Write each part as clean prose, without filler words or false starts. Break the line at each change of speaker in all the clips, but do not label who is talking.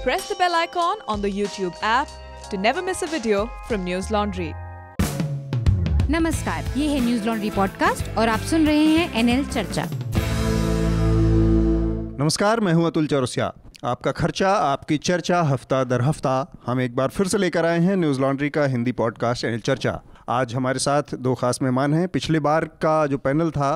press the bell icon on the YouTube app to never miss a video from News Laundry.
नमस्कार, ये है news laundry podcast और आप सुन रहे हैं एनएल चर्चा।
नमस्कार, मैं हूं अतुल चौरसिया। आपका खर्चा आपकी चर्चा हफ्ता दर हफ्ता हम एक बार फिर से लेकर आए हैं न्यूज लॉन्ड्री का हिंदी पॉडकास्ट एनएल चर्चा। आज हमारे साथ दो खास मेहमान हैं। पिछले बार का जो पैनल था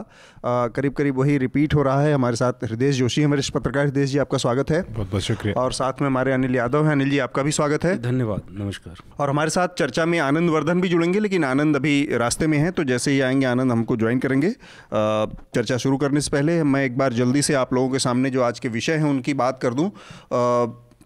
करीब करीब वही रिपीट हो रहा है। हमारे साथ हृदय जोशी हैं, वरिष्ठ पत्रकार। हृदय जी, आपका स्वागत है।
बहुत बहुत शुक्रिया।
और साथ में हमारे अनिल यादव हैं। अनिल जी, आपका भी स्वागत है।
धन्यवाद, नमस्कार।
और हमारे साथ चर्चा में आनंद वर्धन भी जुड़ेंगे, लेकिन आनंद अभी रास्ते में हैं, तो जैसे ही आएंगे आनंद हमको ज्वाइन करेंगे। चर्चा शुरू करने से पहले मैं एक बार जल्दी से आप लोगों के सामने जो आज के विषय हैं उनकी बात कर दूं।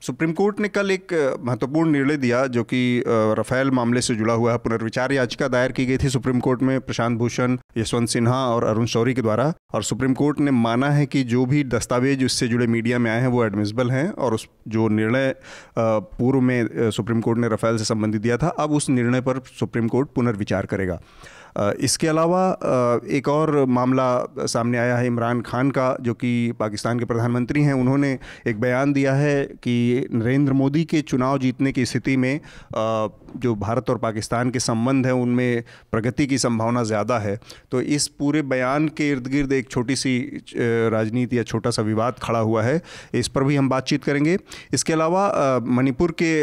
सुप्रीम कोर्ट ने कल एक महत्वपूर्ण निर्णय दिया जो कि राफेल मामले से जुड़ा हुआ है। पुनर्विचार याचिका दायर की गई थी सुप्रीम कोर्ट में प्रशांत भूषण, यशवंत सिन्हा और अरुण शौरी के द्वारा, और सुप्रीम कोर्ट ने माना है कि जो भी दस्तावेज उससे जुड़े मीडिया में आए हैं वो एडमिसिबल हैं, और उस जो निर्णय पूर्व में सुप्रीम कोर्ट ने राफेल से संबंधित दिया था, अब उस निर्णय पर सुप्रीम कोर्ट पुनर्विचार करेगा। इसके अलावा एक और मामला सामने आया है इमरान खान का, जो कि पाकिस्तान के प्रधानमंत्री हैं। उन्होंने एक बयान दिया है कि नरेंद्र मोदी के चुनाव जीतने की स्थिति में जो भारत और पाकिस्तान के संबंध हैं उनमें प्रगति की संभावना ज़्यादा है। तो इस पूरे बयान के इर्द गिर्द एक छोटी सी राजनीति या छोटा सा विवाद खड़ा हुआ है, इस पर भी हम बातचीत करेंगे। इसके अलावा मणिपुर के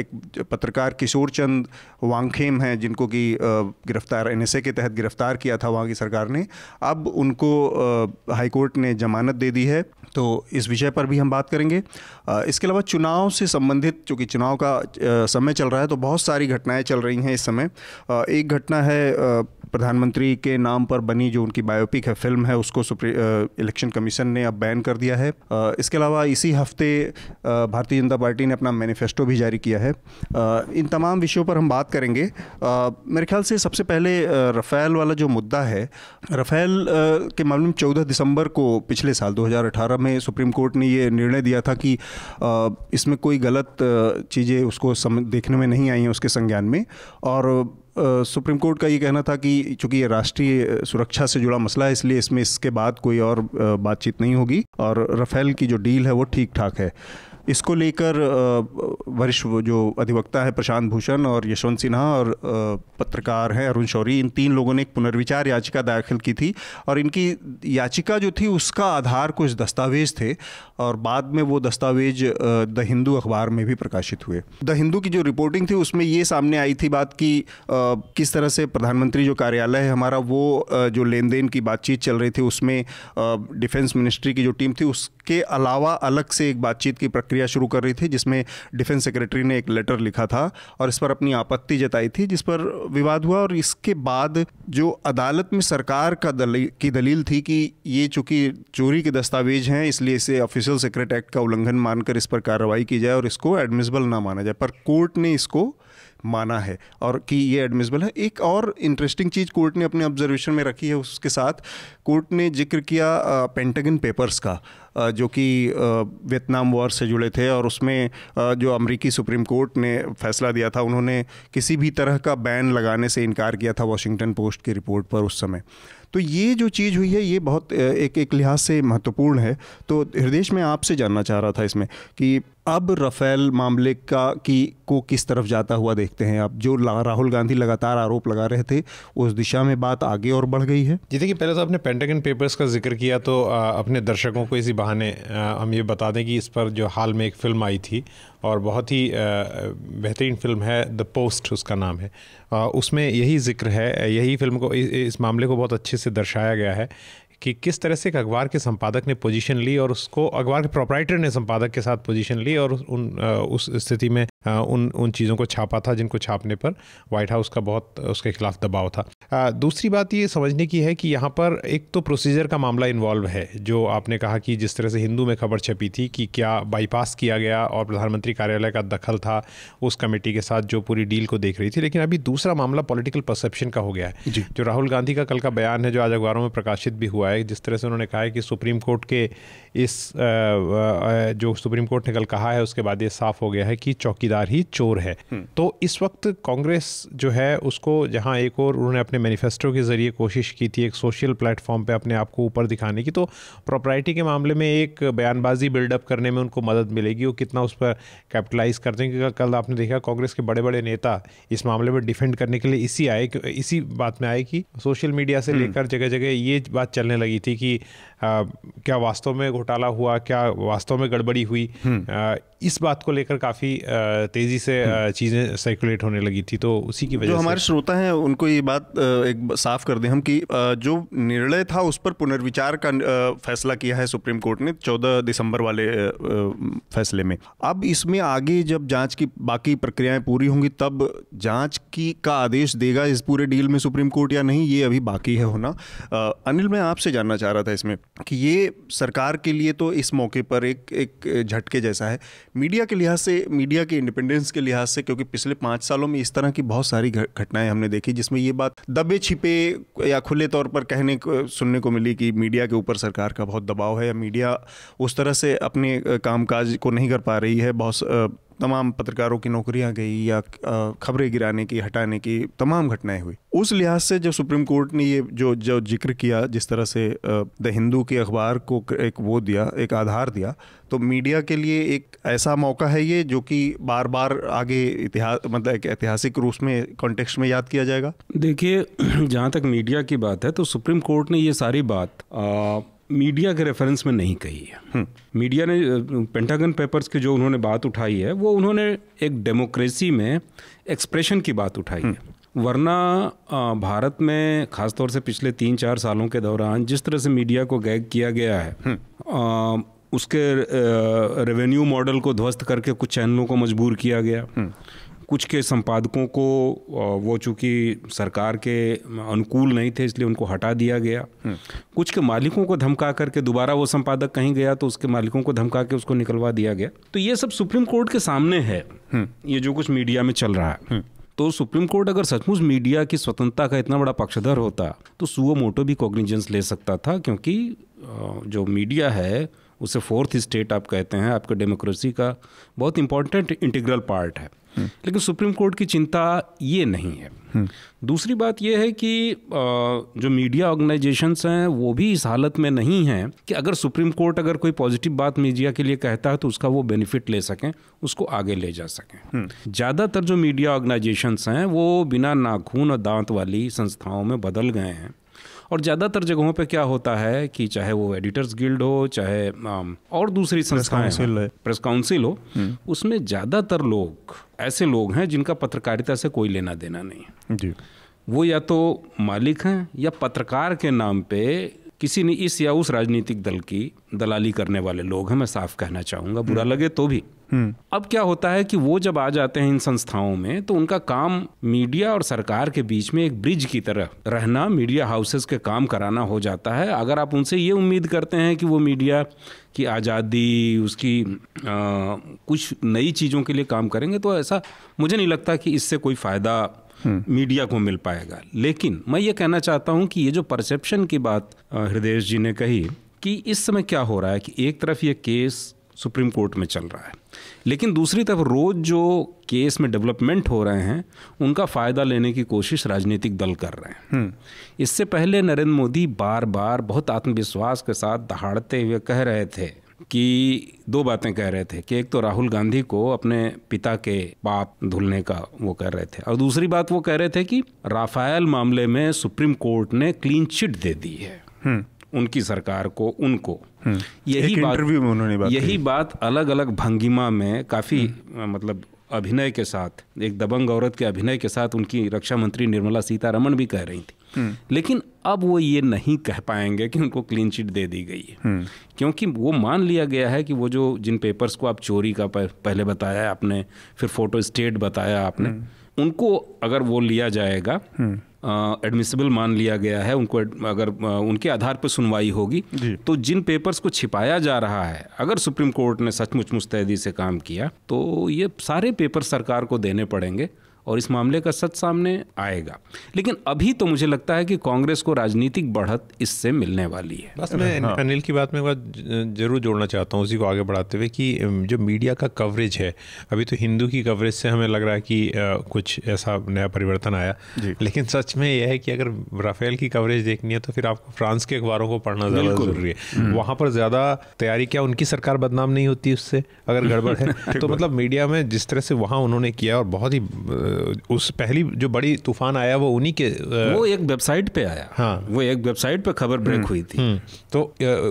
एक पत्रकार किशोर चंद वांगखेम हैं, जिनको कि गिरफ्तार एनएसए के तहत गिरफ्तार किया था वहाँ की सरकार ने। अब उनको हाईकोर्ट ने जमानत दे दी है, तो इस विषय पर भी हम बात करेंगे। इसके अलावा चुनाव से संबंधित, चूँकि चुनाव का समय चल रहा है तो बहुत सारी घटनाएं चल रही हैं इस समय। एक घटना है प्रधानमंत्री के नाम पर बनी जो उनकी बायोपिक है, फिल्म है, उसको इलेक्शन कमीशन ने अब बैन कर दिया है। इसके अलावा इसी हफ्ते भारतीय जनता पार्टी ने अपना मैनिफेस्टो भी जारी किया है। इन तमाम विषयों पर हम बात करेंगे। मेरे ख्याल से सबसे पहले राफेल वाला जो मुद्दा है, राफेल के मामले में 14 दिसंबर को पिछले साल 2018 में सुप्रीम कोर्ट ने ये निर्णय दिया था कि इसमें कोई गलत चीज़ें उसको देखने में नहीं आई हैं उसके संज्ञान में, और सुप्रीम कोर्ट का ये कहना था कि चूंकि ये राष्ट्रीय सुरक्षा से जुड़ा मसला है, इसलिए इसमें इसके बाद कोई और बातचीत नहीं होगी, और राफेल की जो डील है वो ठीक ठाक है। इसको लेकर वरिष्ठ जो अधिवक्ता है प्रशांत भूषण और यशवंत सिन्हा और पत्रकार हैं अरुण शौरी, इन तीन लोगों ने एक पुनर्विचार याचिका दाखिल की थी, और इनकी याचिका जो थी उसका आधार कुछ दस्तावेज थे, और बाद में वो दस्तावेज द हिंदू अखबार में भी प्रकाशित हुए। द हिंदू की जो रिपोर्टिंग थी उसमें ये सामने आई थी बात कि किस तरह से प्रधानमंत्री जो कार्यालय है हमारा, वो जो लेन देन की बातचीत चल रही थी उसमें डिफेंस मिनिस्ट्री की जो टीम थी उसके अलावा अलग से एक बातचीत की प्रक्रिया शुरू कर रही थी, जिसमें डिफेंस सेक्रेटरी ने एक लेटर लिखा था और इस पर अपनी आपत्ति जताई थी, जिस पर विवाद हुआ। और इसके बाद जो अदालत में सरकार की दलील थी कि ये चूंकि चोरी के दस्तावेज हैं इसलिए इसे ऑफिशियल सीक्रेट एक्ट का उल्लंघन मानकर इस पर कार्रवाई की जाए और इसको एडमिसिबल ना माना जाए, पर कोर्ट ने इसको माना है और कि ये एडमिसिबल है। एक और इंटरेस्टिंग चीज़ कोर्ट ने अपने ऑब्जर्वेशन में रखी है, उसके साथ कोर्ट ने जिक्र किया पेंटागन पेपर्स का, जो कि वियतनाम वॉर से जुड़े थे, और उसमें जो अमेरिकी सुप्रीम कोर्ट ने फैसला दिया था, उन्होंने किसी भी तरह का बैन लगाने से इनकार किया था वॉशिंगटन पोस्ट की रिपोर्ट पर उस समय। तो ये जो चीज़ हुई है ये बहुत एक लिहाज से महत्वपूर्ण है। तो हृदय, मैं आपसे जानना चाह रहा था इसमें कि अब राफेल मामले को किस तरफ जाता हुआ देखते हैं आप? जो राहुल गांधी लगातार आरोप लगा रहे थे उस दिशा में बात आगे और बढ़ गई है?
जी देखिए, पहले तो आपने पेंटागन पेपर्स का जिक्र किया, तो अपने दर्शकों को इसी बहाने हम ये बता दें कि इस पर जो हाल में एक फ़िल्म आई थी और बहुत ही बेहतरीन फिल्म है, द पोस्ट उसका नाम है, उसमें यही जिक्र है, यही फिल्म को, इस मामले को बहुत अच्छे से दर्शाया गया है कि किस तरह से एक अखबार के संपादक ने पोजीशन ली और उसको अखबार के प्रोप्राइटर ने संपादक के साथ पोजीशन ली और उस स्थिति में उन चीज़ों को छापा था जिनको छापने पर व्हाइट हाउस का बहुत उसके खिलाफ दबाव था। दूसरी बात ये समझने की है कि यहाँ पर एक तो प्रोसीजर का मामला इन्वॉल्व है, जो आपने कहा कि जिस तरह से हिंदू में खबर छपी थी कि क्या बाईपास किया गया और प्रधानमंत्री कार्यालय का दखल था उस कमेटी के साथ जो पूरी डील को देख रही थी। लेकिन अभी दूसरा मामला पॉलिटिकल परसेप्शन का हो गया है, जो राहुल गांधी का कल का बयान है जो आज अखबारों में प्रकाशित भी हुआ है, जिस तरह से उन्होंने कहा है कि सुप्रीम कोर्ट के इस जो सुप्रीम कोर्ट ने कल कहा है उसके बाद ये साफ हो गया है कि चौकीदार ही चोर है। तो इस वक्त कांग्रेस जो है उसको, जहां एक और उन्होंने अपने मैनिफेस्टो के ज़रिए कोशिश की थी एक सोशल प्लेटफॉर्म पे अपने आप को ऊपर दिखाने की, तो प्रॉपर्टी के मामले में एक बयानबाजी बिल्डअप करने में उनको मदद मिलेगी, वो कितना उस पर कैपिटलाइज करते हैं। क्योंकि कल आपने देखा कांग्रेस के बड़े बड़े नेता इस मामले में डिफेंड करने के लिए इसी बात में आए कि सोशल मीडिया से लेकर जगह जगह ये बात चलने लगी थी कि क्या वास्तव में घोटाला हुआ, क्या वास्तव में गड़बड़ी हुई। इस बात को लेकर काफ़ी तेज़ी से चीज़ें सर्कुलेट होने लगी थी। तो उसी की वजह
जो
से
हमारे श्रोता हैं उनको ये बात एक साफ कर दें हम कि जो निर्णय था उस पर पुनर्विचार का फैसला किया है सुप्रीम कोर्ट ने 14 दिसंबर वाले फैसले में। अब इसमें आगे जब जांच की बाकी प्रक्रियाएं पूरी होंगी तब जांच का आदेश देगा इस पूरे डील में सुप्रीम कोर्ट या नहीं, ये अभी बाकी है होना। अनिल, मैं आपसे जानना चाह रहा था इसमें कि ये सरकार के लिए तो इस मौके पर एक झटके जैसा है, मीडिया के लिहाज से, मीडिया के इंडिपेंडेंस के लिहाज से, क्योंकि पिछले 5 सालों में इस तरह की बहुत सारी घटनाएं हमने देखी जिसमें ये बात दबे छिपे या खुले तौर पर कहने को सुनने को मिली कि मीडिया के ऊपर सरकार का बहुत दबाव है या मीडिया उस तरह से अपने कामकाज को नहीं कर पा रही है। बहुत तमाम पत्रकारों की नौकरियां गई या खबरें गिराने की, हटाने की तमाम घटनाएं हुई। उस लिहाज से जब सुप्रीम कोर्ट ने ये जो जिक्र किया, जिस तरह से द हिंदू के अखबार को एक वो दिया, एक आधार दिया, तो मीडिया के लिए एक ऐसा मौका है ये जो कि बार बार आगे इतिहास, मतलब एक ऐतिहासिक रूप में कॉन्टेक्स्ट में याद किया जाएगा।
देखिए, जहाँ तक मीडिया की बात है तो सुप्रीम कोर्ट ने ये सारी बात मीडिया के रेफरेंस में नहीं कही है। मीडिया ने पेंटागन पेपर्स की जो उन्होंने बात उठाई है वो उन्होंने एक डेमोक्रेसी में एक्सप्रेशन की बात उठाई है। वरना भारत में खासतौर से पिछले 3-4 सालों के दौरान जिस तरह से मीडिया को गैग किया गया है, उसके रेवेन्यू मॉडल को ध्वस्त करके कुछ चैनलों को मजबूर किया गया, कुछ के संपादकों को वो चूँकि सरकार के अनुकूल नहीं थे इसलिए उनको हटा दिया गया, कुछ के मालिकों को धमका करके दोबारा वो संपादक कहीं गया तो उसके मालिकों को धमका के उसको निकलवा दिया गया। तो ये सब सुप्रीम कोर्ट के सामने है, ये जो कुछ मीडिया में चल रहा है। तो सुप्रीम कोर्ट अगर सचमुच मीडिया की स्वतंत्रता का इतना बड़ा पक्षधर होता तो सुओ मोटो भी कॉग्निजेंस ले सकता था, क्योंकि जो मीडिया है उसे फोर्थ स्टेट आप कहते हैं, आपके डेमोक्रेसी का बहुत इंपॉर्टेंट इंटीग्रल पार्ट है। लेकिन सुप्रीम कोर्ट की चिंता ये नहीं है। दूसरी बात ये है कि जो मीडिया ऑर्गेनाइजेशंस हैं वो भी इस हालत में नहीं हैं कि अगर सुप्रीम कोर्ट अगर कोई पॉजिटिव बात मीडिया के लिए कहता है तो उसका वो बेनिफिट ले सकें, उसको आगे ले जा सकें। ज़्यादातर जो मीडिया ऑर्गेनाइजेशंस हैं वो बिना नाखून और दांत वाली संस्थाओं में बदल गए हैं। और ज़्यादातर जगहों पे क्या होता है कि चाहे वो एडिटर्स गिल्ड हो, चाहे और दूसरी संस्थाएं, प्रेस काउंसिल हो, उसमें ज़्यादातर लोग ऐसे लोग हैं जिनका पत्रकारिता से कोई लेना देना नहीं जी। वो या तो मालिक हैं या पत्रकार के नाम पे किसी ने इस या उस राजनीतिक दल की दलाली करने वाले लोग हैं, मैं साफ कहना चाहूँगा, बुरा लगे तो भी। अब क्या होता है कि वो जब आ जाते हैं इन संस्थाओं में तो उनका काम मीडिया और सरकार के बीच में एक ब्रिज की तरह रहना, मीडिया हाउसेस के काम कराना हो जाता है। अगर आप उनसे ये उम्मीद करते हैं कि वो मीडिया की आज़ादी, उसकी कुछ नई चीज़ों के लिए काम करेंगे, तो ऐसा मुझे नहीं लगता कि इससे कोई फ़ायदा मीडिया को मिल पाएगा। लेकिन मैं ये कहना चाहता हूँ कि ये जो परसेप्शन की बात हृदय जी ने कही कि इस समय क्या हो रहा है कि एक तरफ ये केस सुप्रीम कोर्ट में चल रहा है, लेकिन दूसरी तरफ रोज जो केस में डेवलपमेंट हो रहे हैं उनका फ़ायदा लेने की कोशिश राजनीतिक दल कर रहे हैं। इससे पहले नरेंद्र मोदी बार बार बहुत आत्मविश्वास के साथ दहाड़ते हुए कह रहे थे कि 2 बातें कह रहे थे कि एक तो राहुल गांधी को अपने पिता के पाप धुलने का वो कर रहे थे, और दूसरी बात वो कह रहे थे कि राफेल मामले में सुप्रीम कोर्ट ने क्लीन चिट दे दी है उनकी सरकार को, उनको। यही बात अलग अलग भंगिमा में काफ़ी मतलब अभिनय के साथ, एक दबंग औरत के अभिनय के साथ उनकी रक्षा मंत्री निर्मला सीतारमण भी कह रही थी। लेकिन अब वो ये नहीं कह पाएंगे कि उनको क्लीन चिट दे दी गई है, क्योंकि वो मान लिया गया है कि वो जो जिन पेपर्स को आप चोरी का पहले बताया आपने, फिर फोटो स्टेट बताया आपने, उनको अगर वो लिया जाएगा, एडमिसिबल मान लिया गया है उनको, अगर उनके आधार पर सुनवाई होगी तो जिन पेपर्स को छिपाया जा रहा है, अगर सुप्रीम कोर्ट ने सचमुच मुस्तैदी से काम किया तो ये सारे पेपर सरकार को देने पड़ेंगे और इस मामले का सच सामने आएगा। लेकिन अभी तो मुझे लगता है कि कांग्रेस को राजनीतिक बढ़त इससे मिलने वाली है।
बस मैं अनिल की बात में एक बात जरूर जोड़ना चाहता हूँ उसी को आगे बढ़ाते हुए कि जो मीडिया का कवरेज है, अभी तो हिंदू की कवरेज से हमें लग रहा है कि कुछ ऐसा नया परिवर्तन आया, लेकिन सच में यह है कि अगर राफेल की कवरेज देखनी है तो फिर आपको फ्रांस के अखबारों को पढ़ना ज़्यादा ज़रूरी है। वहाँ पर ज़्यादा तैयारी, क्या उनकी सरकार बदनाम नहीं होती उससे अगर गड़बड़ है तो मतलब मीडिया में जिस तरह से वहाँ उन्होंने किया, और बहुत ही उस पहली जो बड़ी तूफान आया वो उन्हीं के
वो एक वेबसाइट पे आया। हाँ, वो एक वेबसाइट पे खबर ब्रेक हुई थी।
तो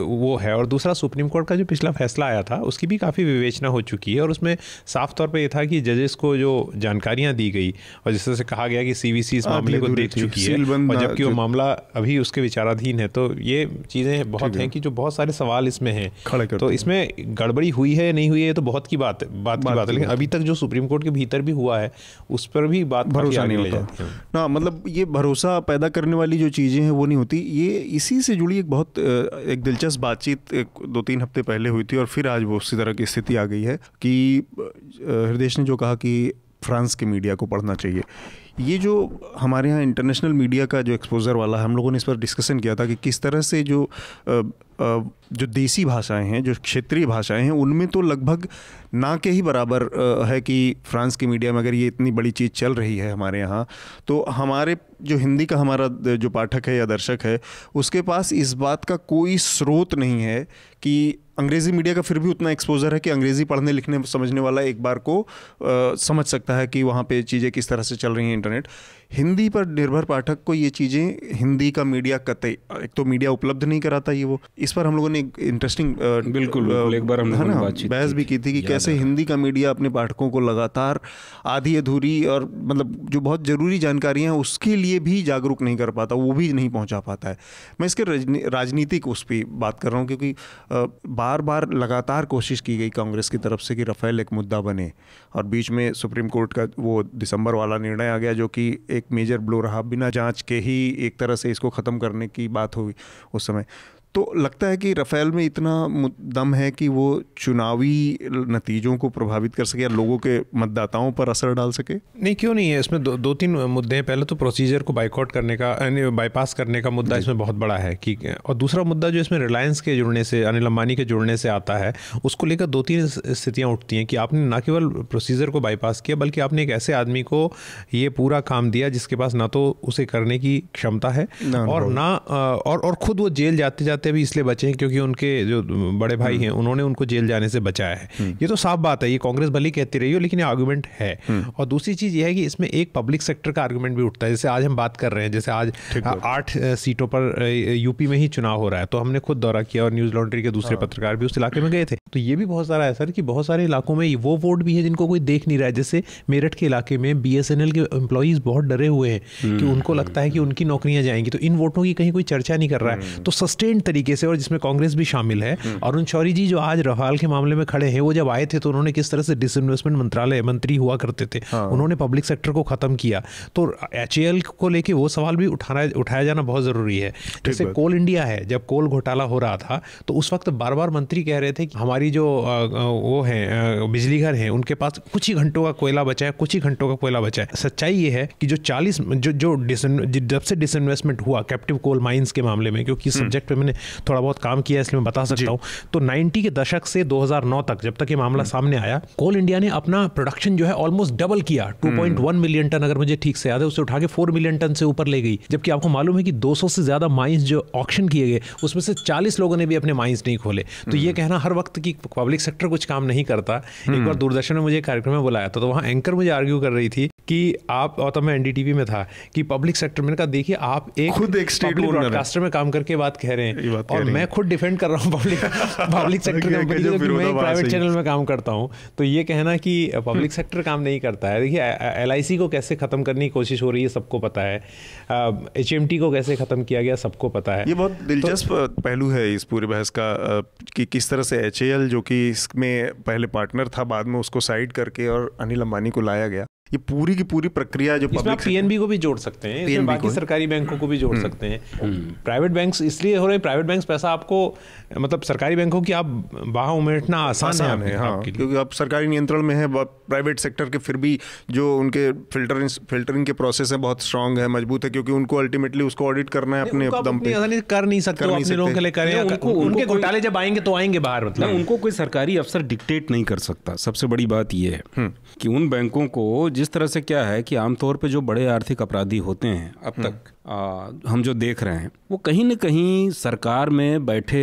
वो है। और दूसरा, सुप्रीम कोर्ट का जो पिछला फैसला आया था उसकी भी काफ़ी विवेचना हो चुकी है, और उसमें साफ तौर पे ये था कि जजेस को जो जानकारियां दी गई और जिस तरह से कहा गया कि सीवीसी इस मामले को देख चुकी है, और जबकि वो मामला अभी उसके विचाराधीन है, तो ये चीज़ें बहुत हैं कि जो बहुत सारे सवाल इसमें हैं। तो इसमें गड़बड़ी हुई है नहीं हुई है तो बहुत की बात है, लेकिन अभी तक जो सुप्रीम कोर्ट के भीतर भी हुआ है उस पर भी बात
भरोसा नहीं होता ना। मतलब ये भरोसा पैदा करने वाली जो चीज़ें हैं वो नहीं होती। ये इसी से जुड़ी एक दिलचस्प बातचीत 2-3 हफ्ते पहले हुई थी, और फिर आज वो उसी तरह की स्थिति आ गई है कि हृदय ने जो कहा कि फ्रांस के मीडिया को पढ़ना चाहिए। ये जो हमारे यहाँ इंटरनेशनल मीडिया का जो एक्सपोजर वाला है, हम लोगों ने इस पर डिस्कशन किया था कि किस तरह से जो देसी भाषाएं हैं, जो क्षेत्रीय भाषाएं हैं, उनमें तो लगभग ना के ही बराबर है कि फ्रांस की मीडिया में अगर ये इतनी बड़ी चीज़ चल रही है हमारे यहाँ, तो हमारे जो हिंदी का हमारा जो पाठक है या दर्शक है उसके पास इस बात का कोई स्रोत नहीं है कि अंग्रेज़ी मीडिया का फिर भी उतना एक्सपोजर है कि अंग्रेज़ी पढ़ने लिखने समझने वाला एक बार को समझ सकता है कि वहाँ पे चीज़ें किस तरह से चल रही हैं। इंटरनेट हिंदी पर निर्भर पाठक को ये चीज़ें, हिंदी का मीडिया कतई, एक तो मीडिया उपलब्ध नहीं कराता ये वो। इस पर हम लोगों ने एक इंटरेस्टिंग
बिल्कुल एक बार हमने
बहस भी की थी कि कैसे हिंदी का मीडिया अपने पाठकों को लगातार आधी अधूरी और मतलब जो बहुत ज़रूरी जानकारियाँ हैं उसके लिए भी जागरूक नहीं कर पाता, वो भी नहीं पहुँचा पाता है। मैं इसके राजनीतिक उस पर बात कर रहा हूँ क्योंकि बार बार लगातार कोशिश की गई कांग्रेस की तरफ से कि राफेल एक मुद्दा बने, और बीच में सुप्रीम कोर्ट का वो दिसंबर वाला निर्णय आ गया जो कि एक मेजर ब्लो रहा। बिना जांच के ही एक तरह से इसको ख़त्म करने की बात हुई उस समय। तो लगता है कि राफेल में इतना दम है कि वो चुनावी नतीजों को प्रभावित कर सके या लोगों के मतदाताओं पर असर डाल सके?
नहीं, क्यों नहीं है। इसमें दो तीन मुद्दे हैं। पहले तो प्रोसीजर को बाइकआउट करने का, बाईपास करने का मुद्दा इसमें बहुत बड़ा है कि, और दूसरा मुद्दा जो इसमें रिलायंस के जुड़ने से, अनिल अंबानी के जुड़ने से आता है, उसको लेकर 2-3 स्थितियाँ उठती हैं कि आपने न केवल प्रोसीजर को बाईपास किया बल्कि आपने एक ऐसे आदमी को ये पूरा काम दिया जिसके पास ना तो उसे करने की क्षमता है और ना और खुद वो जेल जाते जाते भी इसलिए बचे हैं क्योंकि उनके जो बड़े भाई हैं उन्होंने उनको जेल जाने से बचाया है। ये तो साफ बात है, ये कांग्रेस भले कहती रही हो लेकिन ये आर्गुमेंट है। और दूसरी चीज़ ये है कि इसमें एक पब्लिक सेक्टर का आर्गुमेंट भी उठता है। जैसे आज हम बात कर रहे हैं, जैसे आज 8 सीटों पर यूपी में ही चुनाव हो रहा है, तो हमने खुद दौरा किया और न्यूज़ लॉन्ड्री के दूसरे पत्रकार भी उस इलाके में गए थे। तो ये भी बहुत सारा ऐसा है कि बहुत सारे इलाकों में वो वोट भी है जिनको कोई देख नहीं रहा है। जैसे मेरठ के इलाके में BSNL के एम्प्लॉइज बहुत डरे हुए हैं कि उनको लगता है कि उनकी नौकरियां जाएंगी, तो इन वोटों की कहीं कोई चर्चा नहीं कर रहा है। तो सस्टेन्ड तरीके से, और जिसमें कांग्रेस भी शामिल है, अरुण शौरी जी जो आज रफाल के मामले में खड़े हैं, वो जब आए थे तो उन्होंने किस तरह से डिसइन्वेस्टमेंट मंत्रालय मंत्री हुआ करते थे, उन्होंने पब्लिक सेक्टर को खत्म किया। तो HAL को लेके वो सवाल भी उठाया जाना बहुत जरूरी है। जैसे कोल इंडिया है, जब कोल घोटाला हो रहा था तो उस वक्त बार बार मंत्री कह रहे थे कि हमारी जो वो है बिजली घर हैं उनके पास कुछ ही घंटों का कोयला बचा है, कुछ ही घंटों का कोयला बचा है। सच्चाई ये है कि जो 40 जब से डिसइन्वेस्टमेंट हुआ कैप्टिव कोल माइंस के मामले में, क्योंकि सब्जेक्ट पे मैंने थोड़ा बहुत काम किया इसलिए मैं बता सकता हूँ, तो 90 के दशक से 2009 तक जब तक ये मामला सामने आया, कोल इंडिया ने अपना प्रोडक्शन जो है ऑलमोस्ट डबल किया। 2.1 मिलियन टन अगर मुझे ठीक से याद है, उसे उठा के 4 मिलियन टन से ऊपर ले गई। जबकि आपको मालूम है कि 200 से ज्यादा माइंस जो ऑक्शन किए गए उसमें से 40 लोगों ने भी अपने माइंस नहीं खोले। तो ये कहना हर वक्त की पब्लिक सेक्टर कुछ काम नहीं करता। एक बार दूरदर्शन ने मुझे कार्यक्रम में बुलाया था, तो वहाँ एंकर मुझे आर्ग्यू कर रही थी कि आप, और तब मैं NDTV में था, कि पब्लिक सेक्टर, मैंने कहा देखिए आप खुद एक स्टेट ब्रॉडकास्टर में काम करके बात कह रहे हैं और मैं खुद डिफेंड कर रहा हूँ पब्लिक सेक्टर कंपनी जो कि मैं प्राइवेट चैनल में काम करता हूँ। तो ये कहना कि पब्लिक सेक्टर काम नहीं करता है, देखिए LIC को कैसे खत्म करने की कोशिश हो रही है सबको पता है, HMT को कैसे खत्म किया गया सबको पता है।
ये बहुत दिलचस्प पहलू है इस पूरी बहस का कि किस तरह से HAL जो कि इसमें पहले पार्टनर था बाद में उसको साइड करके और अनिल अंबानी को लाया गया। ये पूरी की पूरी प्रक्रिया जो
इसमें आप पीएनबी को भी जोड़ सकते हैं, इसमें बाकी सरकारी बैंकों को भी जोड़ सकते हैं। प्राइवेट बैंक्स इसलिए हो रहे हैं, प्राइवेट बैंक्स पैसा आपको, मतलब सरकारी बैंकों की आप बाह उमेटना आसान है
हाँ, क्योंकि अब सरकारी नियंत्रण में है। प्राइवेट सेक्टर के फिर भी जो उनके फिल्टरिंग के प्रोसेस है बहुत स्ट्रांग है, मजबूत है, क्योंकि उनको अल्टीमेटली उसको ऑडिट करना है अपने दम पे।
कर नहीं सकते अपने लोगों के लिए करें, उनके घोटाले जब आएंगे तो आएंगे बाहर, मतलब
उनको कोई सरकारी अफसर डिक्टेट नहीं कर सकता। सबसे बड़ी बात यह है कि उन बैंकों को जिस तरह से क्या है कि आमतौर पे जो बड़े आर्थिक अपराधी होते हैं अब तक हम जो देख रहे हैं, वो कहीं न कहीं सरकार में बैठे